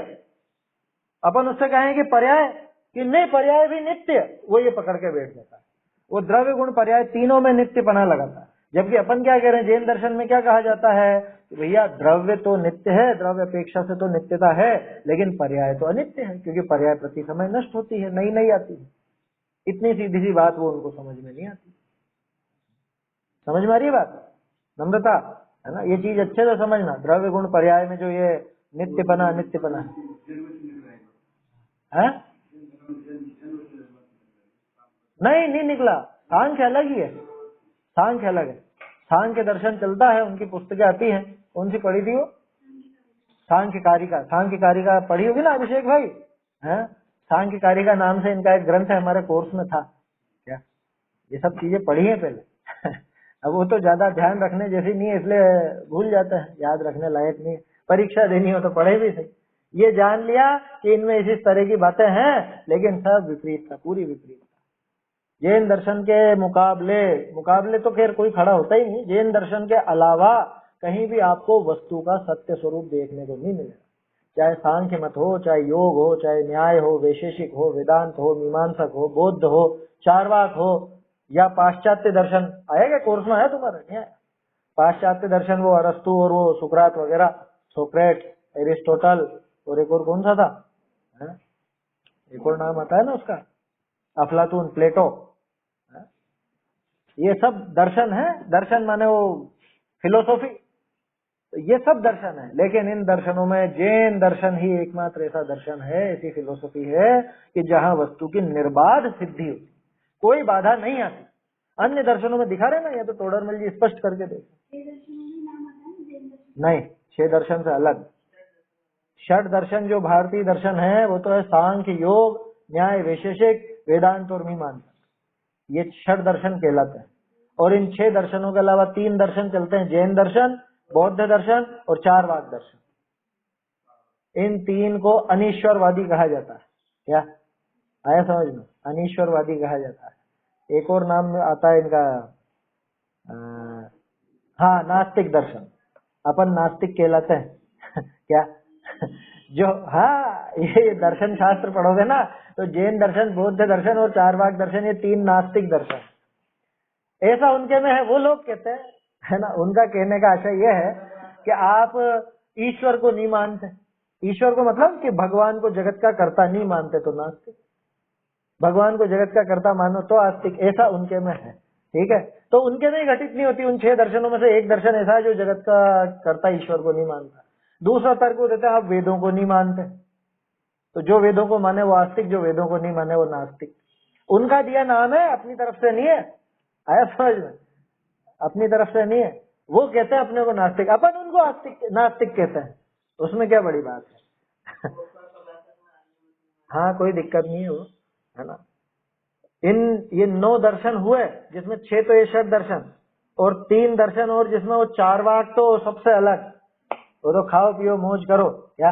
अपन उससे कहें कि पर्याय, कि नहीं पर्याय भी नित्य, वो ये पकड़ के बैठ जाता है। वो द्रव्य गुण पर्याय तीनों में नित्य बना लगाता है। जबकि अपन क्या कह रहे हैं, जैन दर्शन में क्या कहा जाता है कि भैया द्रव्य तो नित्य है, द्रव्य अपेक्षा से तो नित्यता है, लेकिन पर्याय तो अनित्य है, क्योंकि पर्याय प्रति समय नष्ट होती है, नई नई आती है। इतनी सीधी सी बात वो उनको समझ में नहीं आती। समझ में आ रही है बात? नम्रता है ना, ये चीज अच्छे से समझना। द्रव्य गुण पर्याय में जो ये नित्यपना अनित्यपना है, नहीं निकला। सांख्य अलग ही है, सांख्य अलग है। सांख्य दर्शन चलता है, उनकी पुस्तकें आती हैं। कौन सी पढ़ी थी वो? सांख्य कारिका। सांख्य कारिका पढ़ी होगी ना अभिषेक भाई? है, सांख्य कारिका नाम से इनका एक ग्रंथ है, हमारे कोर्स में था क्या? ये सब चीजें पढ़ी है पहले। अब वो तो ज्यादा ध्यान रखने जैसी नहीं है, इसलिए भूल जाते हैं, याद रखने लायक नहीं है। परीक्षा देनी हो तो पढ़े भी सही। ये जान लिया कि इनमें इस तरह की बातें हैं, लेकिन सब विपरीत था, पूरी विपरीत। जैन दर्शन के मुकाबले तो खैर कोई खड़ा होता ही नहीं। जैन दर्शन के अलावा कहीं भी आपको वस्तु का सत्य स्वरूप देखने को नहीं मिलेगा। चाहे सांख्य मत हो, चाहे योग हो, चाहे न्याय हो, वैशेषिक हो, वेदांत हो, मीमांसक हो, बौद्ध हो, चार्वाक हो, या पाश्चात्य दर्शन। आएगा कोर्स में, आया तुम्हारा? नहीं आया? पाश्चात्य दर्शन वो अरस्तु और वो सुकरात वगैरह, सोक्रेट, एरिस्टोटल, और एक और कौन सा था, एक और नाम आता है ना उसका, अफलातून, प्लेटो। ये सब दर्शन है। दर्शन माने वो फिलोसॉफी, ये सब दर्शन है। लेकिन इन दर्शनों में जैन दर्शन ही एकमात्र ऐसा दर्शन है, ऐसी फिलोसॉफी है कि जहां वस्तु की निर्बाध सिद्धि होती, कोई बाधा नहीं आती। अन्य दर्शनों में दिखा रहे ना, ये तो तोडरमल जी स्पष्ट करके देखे। नहीं, 6 दर्शन से अलग। षड दर्शन जो भारतीय दर्शन है वो तो है सांख्य, योग, न्याय, वैशेषिक, वेदांत और मीमांसा। ये षड दर्शन कहलाते हैं। और इन 6 दर्शनों के अलावा 3 दर्शन चलते हैं, जैन दर्शन, बौद्ध दर्शन और चारवाक दर्शन। इन 3 को अनीश्वरवादी कहा जाता है। क्या आया समझ में? अनीश्वरवादी कहा जाता है। एक और नाम आता है इनका, हाँ, नास्तिक दर्शन। अपन नास्तिक कहलाते हैं। क्या? जो, हाँ, ये दर्शन शास्त्र पढ़ोगे ना तो जैन दर्शन, बौद्ध दर्शन और चारवाक दर्शन, ये 3 नास्तिक दर्शन ऐसा उनके में है। वो लोग कहते हैं, है ना, उनका कहने का आशय यह है कि आप ईश्वर को नहीं मानते। ईश्वर को मतलब कि भगवान को जगत का कर्ता नहीं मानते तो नास्तिक। भगवान को जगत का कर्ता मानो तो आस्तिक, ऐसा उनके में है। ठीक है, तो उनके में घटित नहीं होती। उन 6 दर्शनों में से एक दर्शन ऐसा है जो जगत का कर्ता ईश्वर को नहीं मानता। दूसरा तर्क वो देते हैं आप वेदों को नहीं मानते, तो जो वेदों को माने वो आस्तिक, जो वेदों को नहीं माने वो नास्तिक। उनका दिया नाम है, अपनी तरफ से नहीं है। आया समझ में? अपनी तरफ से नहीं है। वो कहते हैं अपने को नास्तिक, अपन उनको आस्तिक नास्तिक कहते हैं। उसमें क्या बड़ी बात है? हाँ, कोई दिक्कत नहीं है वो, है ना। ये 9 दर्शन हुए, जिसमें 6 तो ये षट दर्शन और 3 दर्शन और जिसमें वो 4 वाक तो सबसे अलग। वो तो खाओ पियो मौज करो, क्या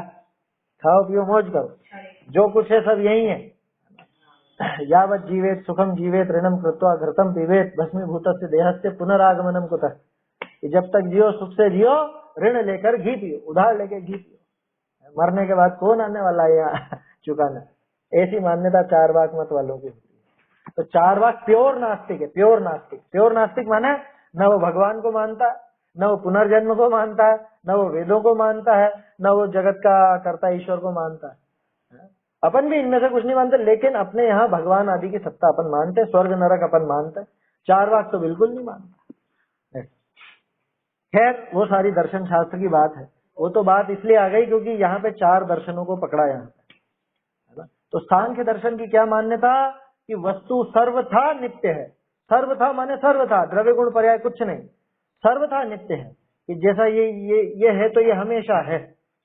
खाओ पियो मौज करो, जो कुछ है सब यही है। यावत जीवेत सुखम जीवेत ऋणम कृत्वा घृतम पीवेत भस्मीभूतस्य देहस्य पुनरागमनम कुतः। जब तक जियो सुख से जियो, ऋण लेकर घी पियो, उधार लेकर घी पियो, मरने के बाद कौन आने वाला है यहाँ चुकाना। ऐसी मान्यता 4 वाक मत वालों की होती है। तो 4 वाक प्योर नास्तिक है, प्योर नास्तिक। प्योर नास्तिक माने न वो भगवान को मानता, न वो पुनर्जन्म को मानता है, न वो वेदों को मानता है, न वो जगत का कर्ता ईश्वर को मानता है। अपन भी इनमें से कुछ नहीं मानते, लेकिन अपने यहाँ भगवान आदि की सत्ता अपन मानते, स्वर्ग नरक अपन मानते, 4 वाक तो बिल्कुल नहीं मानते। खैर वो सारी दर्शन शास्त्र की बात है। वो तो बात इसलिए आ गई क्योंकि यहाँ पे 4 दर्शनों को पकड़ा यहाँ पे, है ना। तो सांख्य दर्शन की क्या मान्यता कि वस्तु सर्वथा नित्य है। सर्वथा माने सर्वथा, द्रव्य गुण पर्याय कुछ नहीं, सर्वथा नित्य है। कि जैसा ये है तो ये हमेशा है।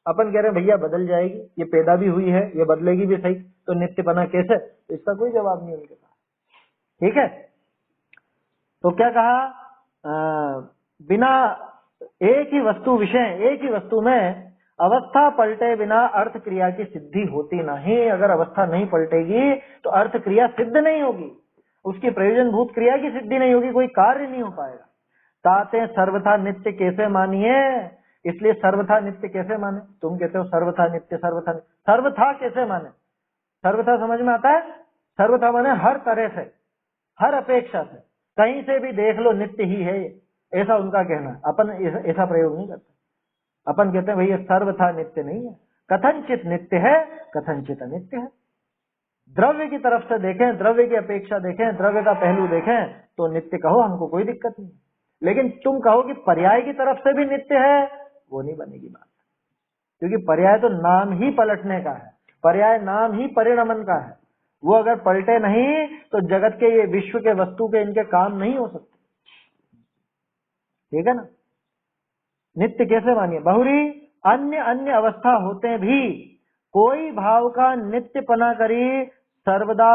अपन कह रहे हैं भैया बदल जाएगी, ये पैदा भी हुई है, ये बदलेगी भी सही, तो नित्यपना कैसे? तो इसका कोई जवाब नहीं उनके पास। ठीक है, तो क्या कहा, बिना एक ही वस्तु विषय, एक ही वस्तु में अवस्था पलटे बिना अर्थ क्रिया की सिद्धि होती नहीं। अगर अवस्था नहीं पलटेगी तो अर्थ क्रिया सिद्ध नहीं होगी, उसकी प्रयोजन भूत क्रिया की सिद्धि नहीं होगी, कोई कार्य नहीं हो पाएगा। ताते सर्वथा नित्य कैसे मानिए? इसलिए सर्वथा नित्य कैसे माने? तुम कहते हो सर्वथा नित्य, सर्वथा सर्वथा कैसे माने? सर्वथा समझ में आता है? सर्वथा माने हर तरह से, हर अपेक्षा से, कहीं से भी देख लो नित्य ही है ये, ऐसा उनका कहना है। अपन ऐसा प्रयोग नहीं करते। अपन कहते हैं भैया सर्वथा नित्य नहीं है, कथनचित नित्य है, कथनचित अनित्य है। द्रव्य की तरफ से देखें, द्रव्य की अपेक्षा देखें, द्रव्य का पहलू देखें तो नित्य कहो, हमको कोई दिक्कत नहीं। लेकिन तुम कहो कि पर्याय की तरफ से भी नित्य है, वो नहीं बनेगी बात, क्योंकि पर्याय तो नाम ही पलटने का है, पर्याय नाम ही परिणमन का है। वो अगर पलटे नहीं तो जगत के ये विश्व के वस्तु के इनके काम नहीं हो सकते। ठीक है ना। नित्य कैसे मानिए? बहुरी अन्य अन्य अवस्था होते भी कोई भाव का नित्यपना करी सर्वदा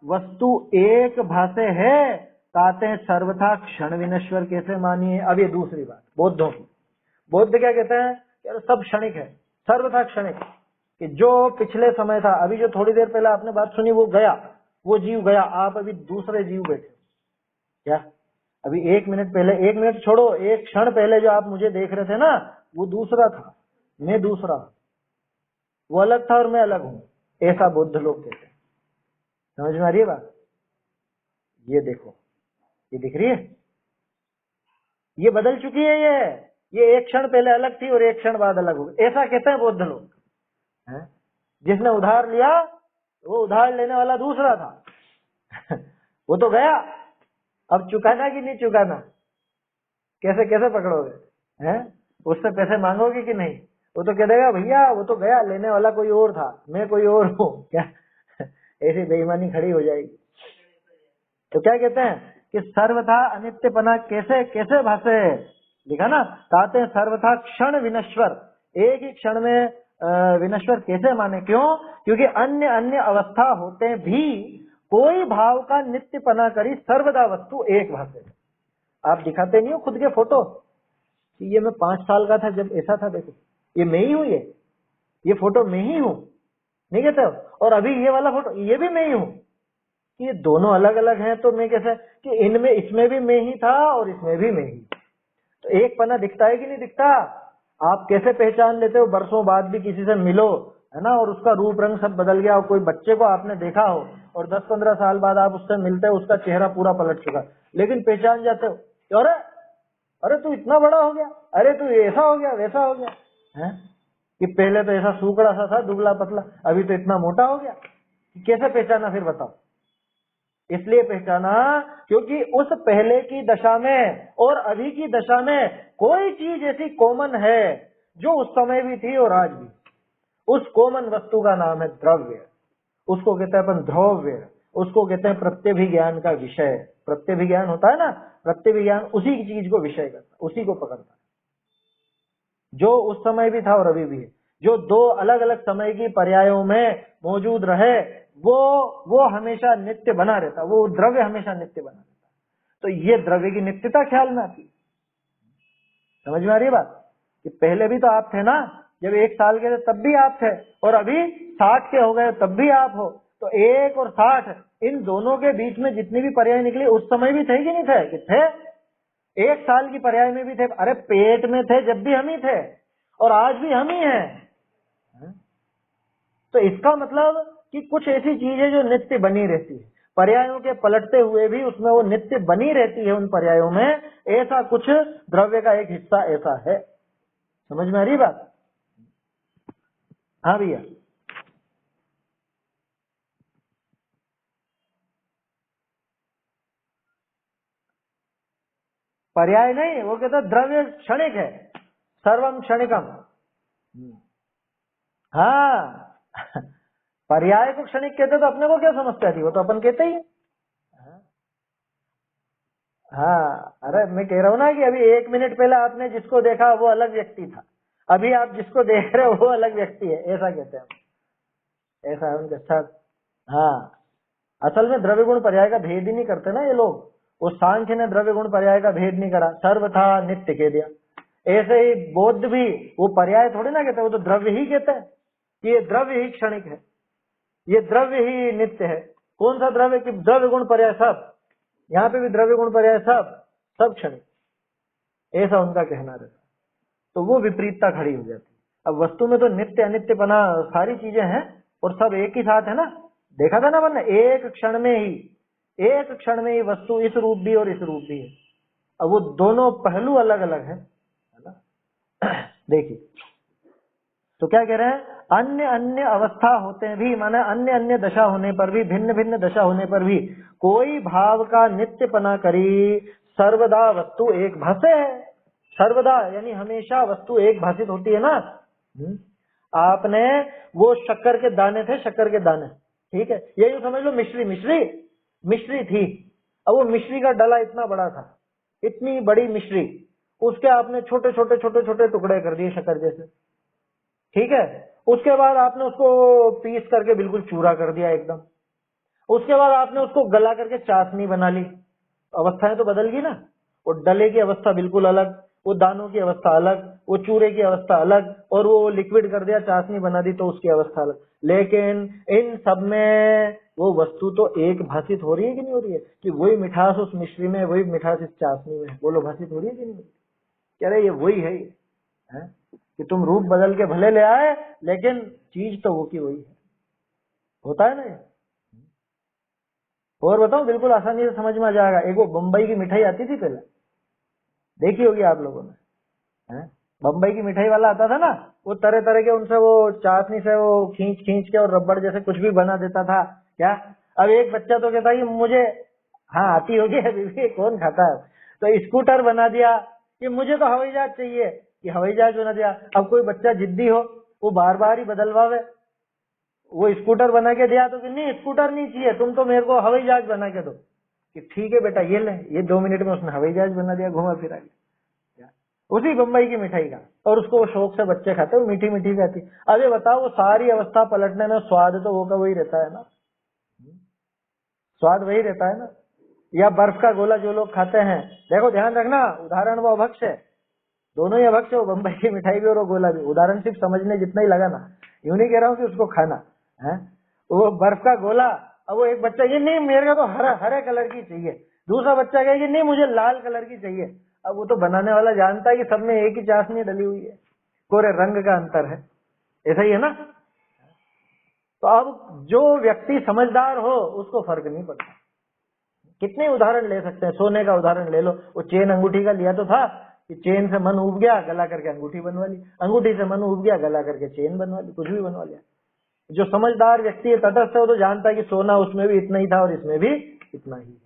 वस्तु एक भासे है, कहते हैं सर्वथा क्षण विनश्वर कैसे मानिए? अब ये दूसरी बात बौद्धों की। बौद्ध क्या कहते हैं? यार सब क्षणिक है, सर्वथा क्षणिक, कि जो पिछले समय था, अभी जो थोड़ी देर पहले आपने बात सुनी वो गया, वो जीव गया, आप अभी दूसरे जीव बैठे। क्या अभी 1 मिनट पहले, 1 मिनट छोड़ो, 1 क्षण पहले जो आप मुझे देख रहे थे ना, वो दूसरा था, मैं दूसरा, वो अलग था और मैं अलग हूं, ऐसा बुद्ध लोग कहते हैं। समझ में आ रही है बात? ये देखो, ये दिख रही है, ये बदल चुकी है, ये 1 क्षण पहले अलग थी और 1 क्षण बाद अलग हो गई, ऐसा कहते हैं बौद्ध लोग। जिसने उधार लिया वो उधार लेने वाला दूसरा था वो तो गया, अब चुकाना कि नहीं चुकाना, कैसे कैसे पकड़ोगे? हैं? उससे पैसे मांगोगे कि नहीं? वो तो कह देगा भैया वो तो गया, लेने वाला कोई और था, मैं कोई और हूँ। क्या ऐसी बेईमानी खड़ी हो जाएगी। तो क्या कहते हैं कि सर्वथा अनित्यपना कैसे कैसे भाषे लिखा ना, कहते हैं सर्वथा क्षण विनश्वर, एक ही क्षण में विनश्वर कैसे माने? क्यों? क्योंकि अन्य अन्य अवस्था होते भी कोई भाव का नित्यपना करी सर्वदा वस्तु एक भाषे। आप दिखाते नहीं हो खुद के फोटो कि ये मैं 5 साल का था जब ऐसा था, देखो ये मैं ही हूँ, ये फोटो मैं ही हूँ, नहीं कहते हो? और अभी ये वाला फोटो ये भी मैं ही हूँ। ये दोनों अलग अलग हैं, तो मैं कैसे कि इनमें, इसमें भी मैं ही था और इसमें भी मैं ही। तो एक पना दिखता है कि नहीं दिखता? आप कैसे पहचान लेते हो? बरसों बाद भी किसी से मिलो, है ना, और उसका रूप रंग सब बदल गया हो, कोई बच्चे को आपने देखा हो और 10-15 साल बाद आप उससे मिलते हो, उसका चेहरा पूरा पलट चुका, लेकिन पहचान जाते हो, अरे अरे तू इतना बड़ा हो गया, अरे तू ऐसा हो गया, वैसा हो गया, है कि पहले तो ऐसा सूखड़ा सा था, दुबला पतला, अभी तो इतना मोटा हो गया। कैसे पहचाना फिर बताओ? इसलिए पहचाना क्योंकि उस पहले की दशा में और अभी की दशा में कोई चीज ऐसी कॉमन है जो उस समय भी थी और आज भी। उस कॉमन वस्तु का नाम है द्रव्य। उसको कहते हैं अपन द्रव्य, उसको कहते हैं प्रत्यभिज्ञान का विषय। प्रत्यभिज्ञान होता है ना, प्रत्यभिज्ञान उसी चीज को विषय करता, उसी को पकड़ता है जो उस समय भी था और अभी भी है। जो दो अलग अलग समय की पर्यायों में मौजूद रहे वो हमेशा नित्य बना रहता, वो द्रव्य हमेशा नित्य बना रहता। तो ये द्रव्य की नित्यता ख्याल में आती। समझ में आ रही है बात कि पहले भी तो आप थे ना, जब 1 साल के थे तब भी आप थे, और अभी 60 के हो गए तब भी आप हो। तो 1 और 60 इन दोनों के बीच में जितनी भी पर्याय निकली उस समय भी थे कि नहीं थे? कि थे। 1 साल की पर्याय में भी थे, अरे पेट में थे जब भी हम ही थे और आज भी हम ही हैं। तो इसका मतलब कि कुछ ऐसी चीज है जो नित्य बनी रहती है, पर्यायों के पलटते हुए भी उसमें वो नित्य बनी रहती है। उन पर्यायों में ऐसा कुछ द्रव्य का एक हिस्सा ऐसा है। समझ में आ रही बात? हाँ भैया। पर्याय नहीं, वो कहता द्रव्य क्षणिक है, सर्वम क्षणिकम। हाँ पर्याय को क्षणिक कहते तो अपने को क्या समस्या थी? वो तो अपन कहते ही। हाँ अरे मैं कह रहा हूँ ना कि अभी 1 मिनट पहले आपने जिसको देखा वो अलग व्यक्ति था, अभी आप जिसको देख रहे हो वो अलग व्यक्ति है, ऐसा कहते हैं हम। ऐसा है उनके साथ। हाँ असल में द्रव्य गुण पर्याय का भेद ही नहीं करते ना ये लोग। वो सांख्य ने द्रव्य गुण पर्याय का भेद नहीं करा, सर्वथा नित्य कह दिया। ऐसे ही बौद्ध भी वो पर्याय थोड़ी ना कहते, वो तो द्रव्य ही कहते हैं कि ये द्रव्य ही क्षणिक है, ये द्रव्य ही नित्य है। कौन सा द्रव्य? कि द्रव्य गुण पर्याय सब, यहाँ पे भी द्रव्य गुण पर्याय सब क्षणिक, ऐसा उनका कहना रहता। तो वो विपरीतता खड़ी हो जाती। अब वस्तु में तो नित्य अनित्य बना सारी चीजें हैं और सब एक ही साथ है ना। देखा था ना वरना एक क्षण में ही वस्तु इस रूप भी और इस रूप भी है। अब वो दोनों पहलू अलग अलग है ना। देखिए तो क्या कह रहे हैं, अन्य अन्य अवस्था होते भी, माने अन्य अन्य दशा होने पर भी, भिन्न भिन्न दशा होने पर भी कोई भाव का नित्यपना करी, सर्वदा वस्तु एक भाष्य है। सर्वदा यानी हमेशा वस्तु एक भाषित होती है ना। आपने वो शक्कर के दाने थे, शक्कर के दाने, ठीक है, यही समझ लो मिश्री थी। अब वो मिश्री का डला इतना बड़ा था, इतनी बड़ी मिश्री, उसके आपने छोटे छोटे टुकड़े कर दिए शक्कर जैसे, ठीक है। उसके बाद आपने उसको पीस करके बिल्कुल चूरा कर दिया एकदम। उसके बाद आपने उसको गला करके चाशनी बना ली। अवस्थाएं तो बदल गई ना। वो डले की अवस्था बिल्कुल अलग, वो दानों की अवस्था अलग, वो चूरे की अवस्था अलग, और वो लिक्विड कर दिया, चाशनी बना दी तो उसकी अवस्था अलग। लेकिन इन सब में वो वस्तु तो एक भाषित हो रही है कि नहीं हो रही है? कि वही मिठास उस मिश्री में, वही मिठास इस चाशनी में, बोलो भाषित हो रही है कि नहीं? कह रहे ये वही है, है? कि तुम रूप बदल के भले ले आए लेकिन चीज तो वो की वही है। होता है ना ये। और बताओ बिल्कुल आसानी से समझ में आ जाएगा। एक वो बम्बई की मिठाई आती थी पहले, देखी होगी आप लोगों ने, बम्बई की मिठाई वाला आता था ना, वो तरह तरह के उनसे वो चाशनी से वो खींच के और रबड़ जैसे कुछ भी बना देता था क्या। अब एक बच्चा तो कहता कि मुझे, हाँ आती होगी अभी भी, कौन खाता है। तो स्कूटर बना दिया कि मुझे तो हवाई जहाज चाहिए, कि हवाई जहाज बना दिया। अब कोई बच्चा जिद्दी हो, वो बार बार ही बदलवावे, वो स्कूटर बना के दिया तो कि नहीं स्कूटर नहीं चाहिए, तुम तो मेरे को हवाई जहाज बना के दो। कि ठीक है बेटा ये ले, ये 2 मिनट में उसने हवाई जहाज बना दिया, घुमा फिरा के, उसी बम्बई की मिठाई का। और उसको वो शौक से बच्चे खाते हैं, मीठी मीठी रहती। अब ये बताओ वो सारी अवस्था पलटने में स्वाद तो वो का वही रहता है ना, स्वाद वही रहता है ना। या बर्फ का गोला जो लोग खाते हैं, देखो ध्यान रखना, उदाहरण वो अभक्ष है, दोनों ही अभक्ष है, वो बम्बई की मिठाई भी और वो गोला भी। उदाहरण सिर्फ समझने जितना ही लगा ना, यूं नहीं कह रहा हूँ कि उसको खाना है। वो बर्फ का गोला, अब वो एक बच्चा ये नहीं मेरे को तो हरे कलर की चाहिए, दूसरा बच्चा कहे कि नहीं मुझे लाल कलर की चाहिए। अब वो तो बनाने वाला जानता है कि सब में एक ही चाशनी डली हुई है, कोरे रंग का अंतर है, ऐसा ही है ना। तो अब जो व्यक्ति समझदार हो उसको फर्क नहीं पड़ता। कितने उदाहरण ले सकते हैं, सोने का उदाहरण ले लो, वो चेन अंगूठी का लिया तो था कि चेन से मन उब गया गला करके अंगूठी बनवा ली, अंगूठी से मन उब गया गला करके चेन बनवा ली, कुछ भी बनवा लिया। जो समझदार व्यक्ति है, तटस्थ है, वो तो जानता है कि सोना उसमें भी इतना ही था और इसमें भी इतना ही है,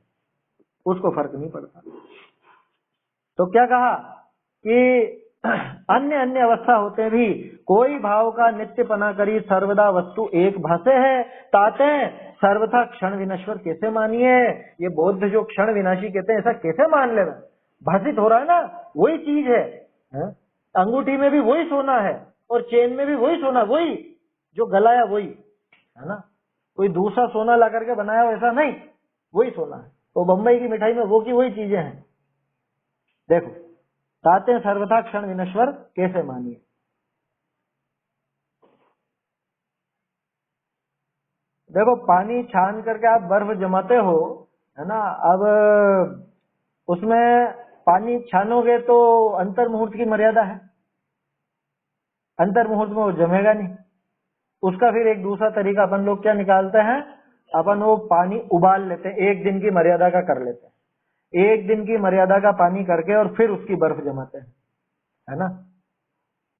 उसको फर्क नहीं पड़ता। तो क्या कहा कि अन्य अन्य अवस्था होते भी कोई भाव का नित्यपना करी सर्वदा वस्तु एक भासे है, ताते सर्वथा क्षण विनश्वर कैसे मानिए। ये बौद्ध जो क्षण विनाशी कहते हैं, ऐसा कैसे मान लेना, भाषित हो रहा है ना, वही चीज है? अंगूठी में भी वही सोना है और चेन में भी वही सोना, वही जो गलाया वही है ना, कोई दूसरा सोना ला करके बनाया ऐसा नहीं, वही सोना है। तो बम्बई की मिठाई में वो की वही चीजें हैं। देखो, ताते सर्वथा क्षण विनश्वर कैसे मानिए। देखो, पानी छान करके आप बर्फ जमाते हो, है ना, अब उसमें पानी छानोगे तो अंतर मुहूर्त की मर्यादा है, अंतर मुहूर्त में वो जमेगा नहीं। उसका फिर एक दूसरा तरीका अपन लोग क्या निकालते हैं, अपन वो पानी उबाल लेते हैं, एक दिन की मर्यादा का कर लेते हैं, एक दिन की मर्यादा का पानी करके और फिर उसकी बर्फ जमाते हैं, है ना।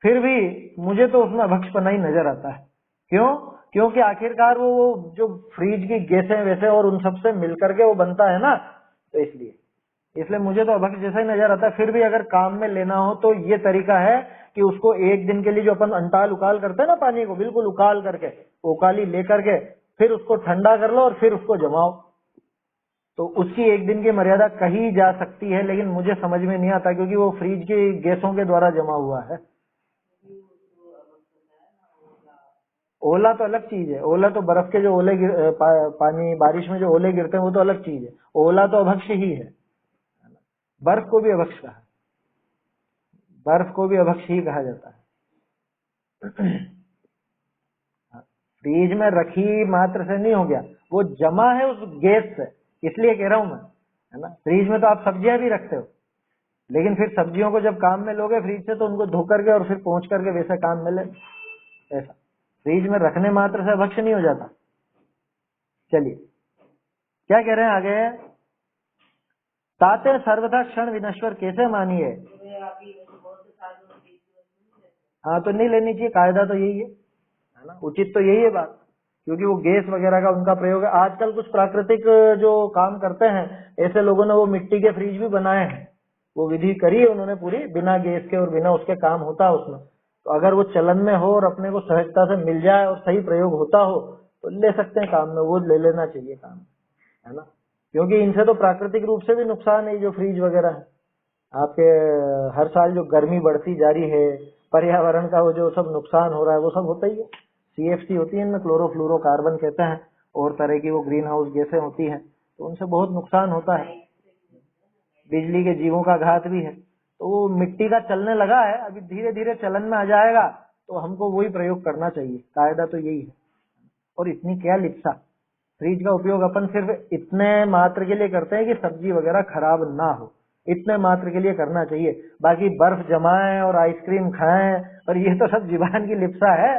फिर भी मुझे तो उसमें अभक्षपना ही नजर आता है। क्यों? क्योंकि आखिरकार वो जो फ्रीज की गैसें वैसे और उन सबसे मिलकर के वो बनता है ना, तो इसलिए मुझे तो अभक्ष जैसा ही नजर आता है। फिर भी अगर काम में लेना हो तो ये तरीका है कि उसको एक दिन के लिए जो अपन अंटाल उकाल करते हैं ना, पानी को बिल्कुल उकाल करके, उकाली लेकर के फिर उसको ठंडा कर लो और फिर उसको जमाओ, तो उसकी एक दिन की मर्यादा कही जा सकती है। लेकिन मुझे समझ में नहीं आता क्योंकि वो फ्रीज की गैसों के द्वारा जमा हुआ है। ओला तो अलग चीज है, ओला तो बर्फ के जो पानी बारिश में जो ओले गिरते हैं वो तो अलग चीज है, ओला तो अभक्ष ही है। बर्फ को भी अभक्ष कहा, बर्फ को भी अभक्ष ही कहा जाता है। फ्रीज में रखी मात्र से नहीं हो गया, वो जमा है उस गैस से, इसलिए कह रहा हूं मैं, है ना। फ्रीज में तो आप सब्जियां भी रखते हो, लेकिन फिर सब्जियों को जब काम में लोगे फ्रीज से तो उनको धो करके और फिर पहुंच करके वैसे काम में ले, ऐसा फ्रीज में रखने मात्र से अभक्ष नहीं हो जाता। चलिए क्या कह रहे हैं आगे, ताते सर्वथा क्षण विनश्वर कैसे मानिए। हाँ, तो नहीं लेनी चाहिए, कायदा तो यही है ना, उचित तो यही है बात, क्योंकि वो गैस वगैरह का उनका प्रयोग है। आजकल कुछ प्राकृतिक जो काम करते हैं, ऐसे लोगों ने वो मिट्टी के फ्रिज भी बनाए हैं, वो विधि करी है उन्होंने पूरी, बिना गैस के और बिना उसके काम होता है उसमें। तो अगर वो चलन में हो और अपने को सहजता से मिल जाए और सही प्रयोग होता हो तो ले सकते हैं काम में, वो ले लेना चाहिए काम, है ना। क्योंकि इनसे तो प्राकृतिक रूप से भी नुकसान है, जो फ्रिज वगैरह है आपके, हर साल जो गर्मी बढ़ती जा रही है, पर्यावरण का वो जो सब नुकसान हो रहा है वो सब होता ही है। CFC होती है इनमें, क्लोरोफ्लोरोकार्बन कहते हैं, और तरह की वो ग्रीन हाउस गैसें होती हैं, तो उनसे बहुत नुकसान होता है, बिजली के जीवों का घात भी है। तो वो मिट्टी का चलने लगा है, अभी धीरे धीरे चलन में आ जाएगा, तो हमको वही प्रयोग करना चाहिए, कायदा तो यही है। और इतनी क्या लिप्सा, फ्रिज का उपयोग अपन सिर्फ इतने मात्र के लिए करते हैं कि सब्जी वगैरह खराब ना हो, इतने मात्र के लिए करना चाहिए। बाकी बर्फ जमाएं और आइसक्रीम खाएं, और ये तो सब जीवन की लिप्सा है,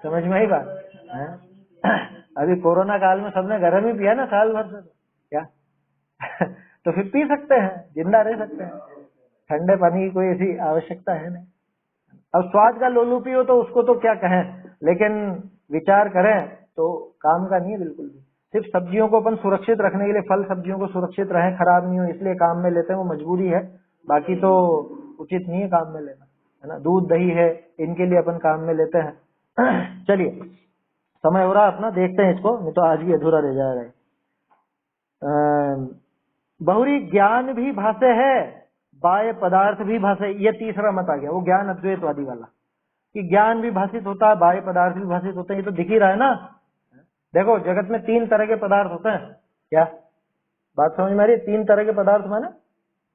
समझ में आई बात है? अभी कोरोना काल में सबने गर्म ही पिया ना साल भर से, क्या तो फिर पी सकते हैं, जिंदा रह सकते हैं, ठंडे पानी की कोई ऐसी आवश्यकता है नहीं। अब स्वाद का लोलुपी हो तो उसको तो क्या कहें, लेकिन विचार करें तो काम का नहीं है बिल्कुल भी। सिर्फ सब्जियों को अपन सुरक्षित रखने के लिए, फल सब्जियों को सुरक्षित रहे, खराब नहीं हो, इसलिए काम में लेते हैं, वो मजबूरी है, बाकी तो उचित नहीं है काम में लेना, है ना। दूध दही है, इनके लिए अपन काम में लेते हैं। चलिए, समय हो रहा अपना, देखते हैं इसको, नहीं तो आज भी अधूरा रह जाएगा। बहुरी ज्ञान भी भाषे है, बाह्य पदार्थ भी भाषे, ये तीसरा मत आ गया, वो ज्ञान अद्वैतवादी वाला, कि ज्ञान भी भाषित होता है, बाह्य पदार्थ भी भाषित होते हैं, ये तो दिख ही रहा है ना। देखो, जगत में 3 तरह के पदार्थ होते हैं, क्या बात समझ में आ रही है? 3 तरह के पदार्थ माने,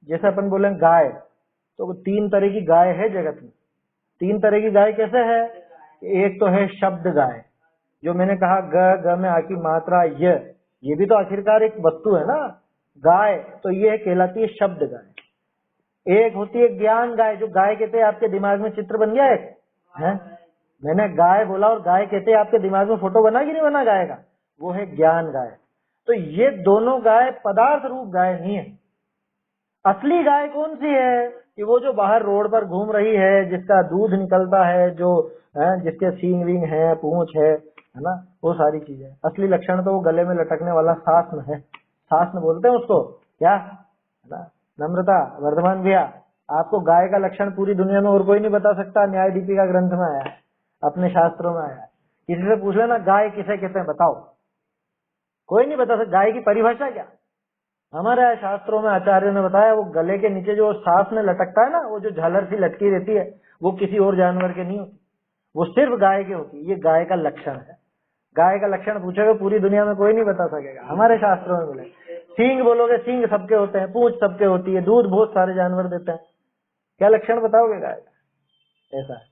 जैसे अपन बोले गाय, तो 3 तरह की गाय है जगत में। 3 तरह की गाय कैसे है? एक तो है शब्द गाय, जो मैंने कहा ग में आकी मात्रा ये भी तो आखिरकार एक वस्तु है ना, गाय, तो ये कहलाती है शब्द गाय। एक होती है ज्ञान गाय, जो गाय कहते हैं, आपके दिमाग में चित्र बन गया एक है, मैंने गाय बोला और गाय कहते हैं, आपके दिमाग में फोटो बना कि नहीं बना गाय का, वो है ज्ञान गाय। तो ये दोनों गाय पदार्थ रूप गाय नहीं है। असली गाय कौन सी है? कि वो जो बाहर रोड पर घूम रही है, जिसका दूध निकलता है, जो है, जिसके सींग वींग है, पूंछ है ना, वो सारी चीजें। असली लक्षण तो वो गले में लटकने वाला सासन है, शास्त्र बोलते हैं उसको क्या, है ना। नम्रता, वर्धमान भैया, आपको गाय का लक्षण पूरी दुनिया में और कोई नहीं बता सकता। न्याय दीपिका ग्रंथ में आया है, अपने शास्त्रों में आया है। किसी से पूछ लेना गाय किसे कहते हैं, बताओ, कोई नहीं बता सकता। गाय की परिभाषा क्या, हमारे शास्त्रों में आचार्य ने बताया, वो गले के नीचे जो सांस में लटकता है ना, वो जो झालर सी लटकी रहती है, वो किसी और जानवर के नहीं होती, वो सिर्फ गाय की होती है। ये गाय का लक्षण है। गाय का लक्षण पूछोगे पूरी दुनिया में कोई नहीं बता सकेगा, हमारे शास्त्रों में बोले। सींग बोलोगे, सींग सबके होते हैं, पूंछ सबके होती है, दूध बहुत सारे जानवर देते हैं, क्या लक्षण बताओगे गाय का, ऐसा है।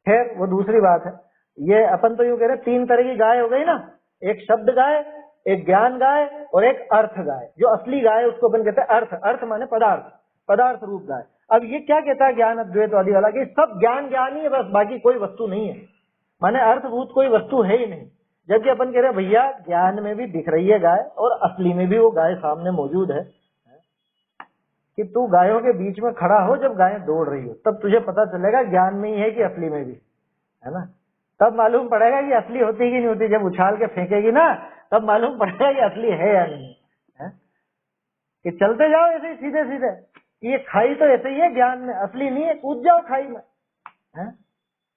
खैर वो दूसरी बात है। ये अपन तो यूं कह रहे तीन तरह की गाय हो गई ना, एक शब्द गाय, एक ज्ञान गाय और एक अर्थ गाय। जो असली गाय उसको अपन कहते हैं अर्थ, अर्थ माने पदार्थ, पदार्थ रूप गाय। अब ये क्या कहता है ज्ञान अद्वैतवादी वाला कि सब ज्ञान ज्ञान ही है बस, बाकी कोई वस्तु नहीं है, माने अर्थभूत कोई वस्तु है ही नहीं। जबकि अपन कह रहे भैया ज्ञान में भी दिख रही है गाय और असली में भी वो गाय सामने मौजूद है, कि तू गायों के बीच में खड़ा हो जब गायें दौड़ रही हो, तब तुझे पता चलेगा ज्ञान में ही है कि असली में भी है ना। तब मालूम पड़ेगा कि असली होती कि नहीं होती। जब उछाल के फेंकेगी ना, तब मालूम पड़ेगा कि असली है या नहीं है। कि चलते जाओ ऐसे ही सीधे सीधे, ये खाई तो ऐसे ही है ज्ञान में, असली नहीं है, कूद जाओ खाई में, है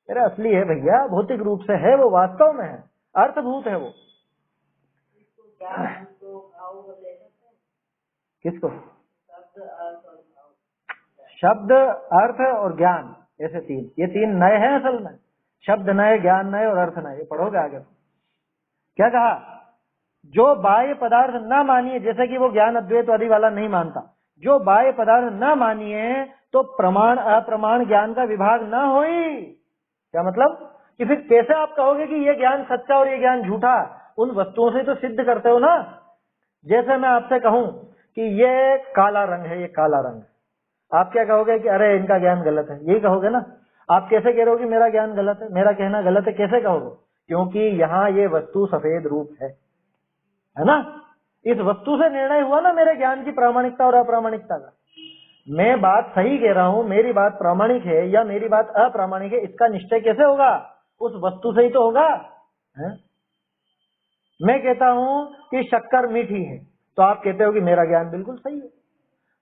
अरे असली है भैया, भौतिक रूप से है वो, वास्तव में है, अर्थभूत है वो। किसको, शब्द, अर्थ और ज्ञान, ऐसे तीन, ये तीन नए हैं असल में। शब्द नए, ज्ञान नए और अर्थ नए। ये पढ़ोगे आगे। क्या कहा, जो बाह्य पदार्थ न मानिए, जैसे कि वो ज्ञान अद्वैतवादी वाला नहीं मानता, जो बाह्य पदार्थ न मानिए तो प्रमाण अप्रमाण ज्ञान का विभाग न होई। क्या मतलब कि फिर कैसे आप कहोगे कि ये ज्ञान सच्चा और ये ज्ञान झूठा, उन वस्तुओं से तो सिद्ध करते हो ना। जैसे मैं आपसे कहूं कि ये काला रंग है, ये काला रंग, आप क्या कहोगे कि अरे इनका ज्ञान गलत है, यही कहोगे ना। आप कैसे कह रहे हो कि मेरा ज्ञान गलत है, मेरा कहना गलत है, कैसे कहोगे, क्योंकि यहाँ ये वस्तु सफेद रूप है ना। इस वस्तु से निर्णय हुआ ना मेरे ज्ञान की प्रामाणिकता और अप्रामाणिकता का। मैं बात सही कह रहा हूं, मेरी बात प्रामाणिक है या मेरी बात अप्रामाणिक है, इसका निश्चय कैसे होगा, उस वस्तु से ही तो होगा, है? मैं कहता हूं कि शक्कर मीठी है, तो आप कहते हो कि मेरा ज्ञान बिल्कुल सही है।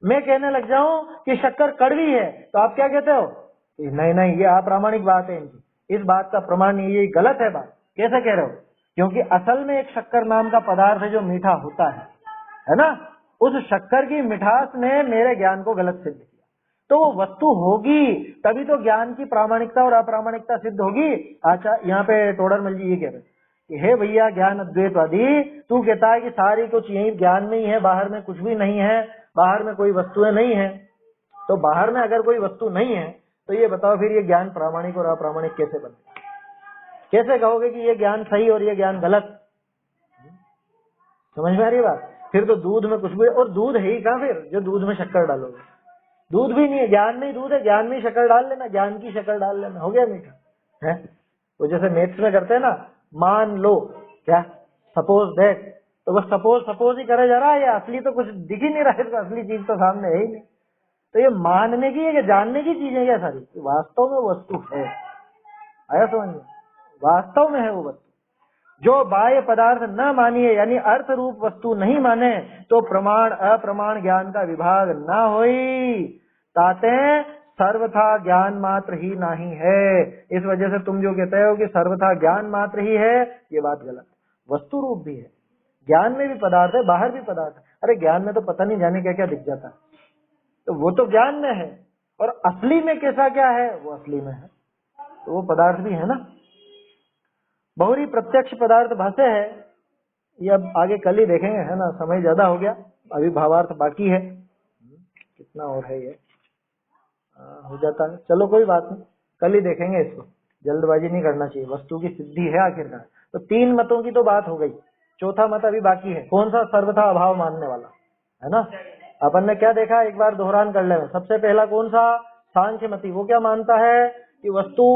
मैं कहने लग जाऊं कि शक्कर कड़वी है, तो आप क्या कहते हो, नहीं नहीं ये अप्रामाणिक बात है इनकी, इस बात का प्रमाण नहीं, ये गलत है बात। कैसे कह रहे हो, क्योंकि असल में एक शक्कर नाम का पदार्थ है जो मीठा होता है ना। उस शक्कर की मिठास ने मेरे ज्ञान को गलत सिद्ध किया, तो वो वस्तु होगी तभी तो ज्ञान की प्रामाणिकता और अप्रामाणिकता सिद्ध होगी। अच्छा, यहाँ पे टोडरमल जी ये कह रहे कि हे भैया ज्ञान अद्वैतवादी, तू कहता है कि सारी कुछ यही ज्ञान में ही है, बाहर में कुछ भी नहीं है, बाहर में कोई वस्तुएं नहीं है। तो बाहर में अगर कोई वस्तु नहीं है तो ये बताओ फिर ये ज्ञान प्रामाणिक और अप्रामाणिक कैसे बने, कैसे कहोगे कि ये ज्ञान सही और ये ज्ञान गलत। समझ में आ रही बात। फिर तो दूध में कुछ भी, और दूध है ही कहाँ फिर जो दूध में शक्कर डालोगे, दूध भी नहीं है, ज्ञान में ही दूध है, ज्ञान में ही शक्कर डाल लेना, ज्ञान की शक्कर डाल लेना, हो गया मीठा है। वो जैसे मैथ्स में करते हैं ना, मान लो, क्या सपोज दैट, तो बस सपोज सपोज ही करे जा रहा है, ये असली तो कुछ दिख ही नहीं रहा है, तो असली चीज तो सामने है ही नहीं। तो ये मानने की है कि जानने की चीज है क्या सारी, वास्तव में वस्तु है, आया समझ में, वास्तव में है वो वस्तु। जो बाह्य पदार्थ न मानिए यानी अर्थ रूप वस्तु नहीं माने तो प्रमाण अप्रमाण ज्ञान का विभाग न होई, ताते सर्वथा ज्ञान मात्र ही नहीं है। इस वजह से तुम जो कहते हो कि सर्वथा ज्ञान मात्र ही है, ये बात गलत। वस्तु रूप भी है, ज्ञान में भी पदार्थ है, बाहर भी पदार्थ है। अरे ज्ञान में तो पता नहीं जाने क्या क्या दिख जाता है, तो वो तो ज्ञान में है, और असली में कैसा क्या है वो असली में है, तो वो पदार्थ भी है ना। बहुरी प्रत्यक्ष पदार्थ भाष्य है, ये अब आगे कल ही देखेंगे, है ना, समय ज्यादा हो गया, अभी भावार्थ बाकी है। कितना और है ये, हो जाता है, चलो कोई बात नहीं, कल ही देखेंगे इसको, जल्दबाजी नहीं करना चाहिए, वस्तु की सिद्धि है आखिरकार। तो तीन मतों की तो बात हो गई, चौथा मत अभी बाकी है, कौन सा, सर्वथा अभाव मानने वाला, है ना। अपन ने क्या देखा, एक बार दोहरान कर ले। सबसे पहला कौन सा, सांख्य मती, वो क्या मानता है कि वस्तु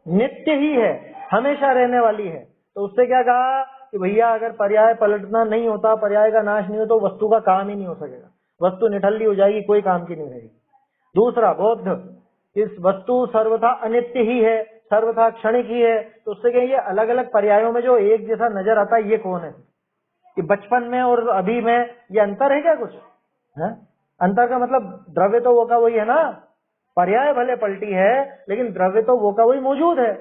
नित्य ही है, हमेशा रहने वाली है। तो उससे क्या कहा कि भैया अगर पर्याय पलटना नहीं होता, पर्याय का नाश नहीं हो, तो वस्तु का काम ही नहीं हो सकेगा, वस्तु निठल्ली हो जाएगी, कोई काम की नहीं रहेगी। दूसरा बौद्ध, इस वस्तु सर्वथा अनित्य ही है, सर्वथा क्षणिक ही है। तो उससे क्या, ये अलग अलग पर्यायों में जो एक जैसा नजर आता है, ये कौन है, कि बचपन में और अभी में ये अंतर है क्या कुछ है? अंतर का मतलब द्रव्य तो वो का वही है ना, पर्याय भले पलटी है लेकिन द्रव्य तो वो का वही मौजूद है।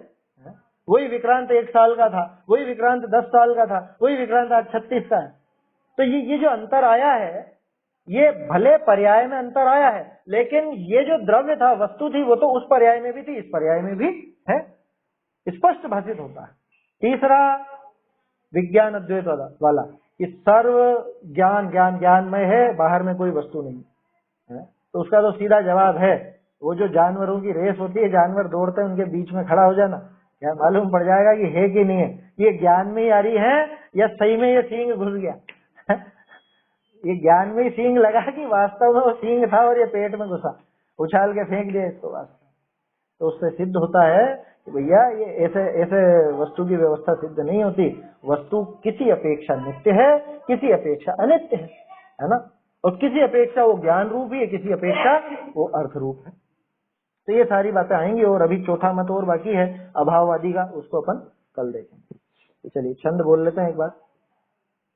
वही विक्रांत 1 साल का था, वही विक्रांत 10 साल का था, वही विक्रांत आज 36 का है। तो ये जो अंतर आया है, ये भले पर्याय में अंतर आया है, लेकिन ये जो द्रव्य था, वस्तु थी, वो तो उस पर्याय में भी थी, इस पर्याय में भी है, स्पष्ट भाषित होता है। तीसरा विज्ञान अद्वैत वाला, कि सर्व ज्ञान ज्ञान ज्ञानमय है, बाहर में कोई वस्तु नहीं है। तो उसका तो सीधा जवाब है, वो जो जानवरों की रेस होती है, जानवर दौड़ते हैं, उनके बीच में खड़ा हो जाना, क्या मालूम पड़ जाएगा कि है कि नहीं है, ये ज्ञान में ही आ रही है या सही में ये सींग घुस गया। ये ज्ञान में ही सींग लगा कि वास्तव में वो सींग था और ये पेट में घुसा, उछाल के फेंक दिया इसको वास्तव। तो उससे सिद्ध होता है कि भैया ये ऐसे ऐसे वस्तु की व्यवस्था सिद्ध नहीं होती। वस्तु किसी अपेक्षा नित्य है, किसी अपेक्षा अनित्य है ना, और किसी अपेक्षा वो ज्ञान रूप ही है, किसी अपेक्षा वो अर्थ रूप है। तो ये सारी बातें आएंगी, और अभी चौथा मत और बाकी है अभाववादी का, उसको अपन कल देखेंगे। तो चलिए छंद बोल लेते हैं एक बार।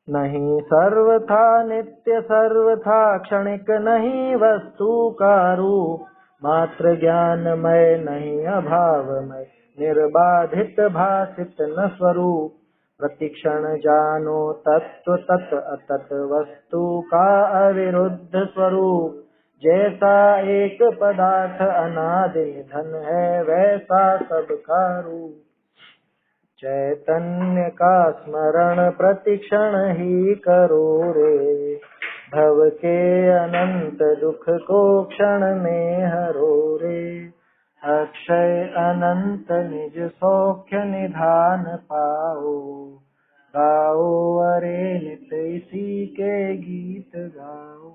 नहीं सर्वथा नित्य सर्वथा क्षणिक, नहीं वस्तु का रूप मात्र ज्ञानमय, नहीं अभावमय निर्बाधित भासित न स्वरूप। प्रतिक्षण जानो तत्व तत् अतत वस्तु का अविरुद्ध स्वरूप। जैसा एक पदार्थ अनादि निधन है, वैसा सबका रूप। चैतन्य का स्मरण प्रतिक्षण ही करो रे, भव के अनंत दुख को क्षण में हरो रे। अक्षय अनंत निज सौख्य निधान पाओ, गाओ अरे नित इसी के गीत गाओ।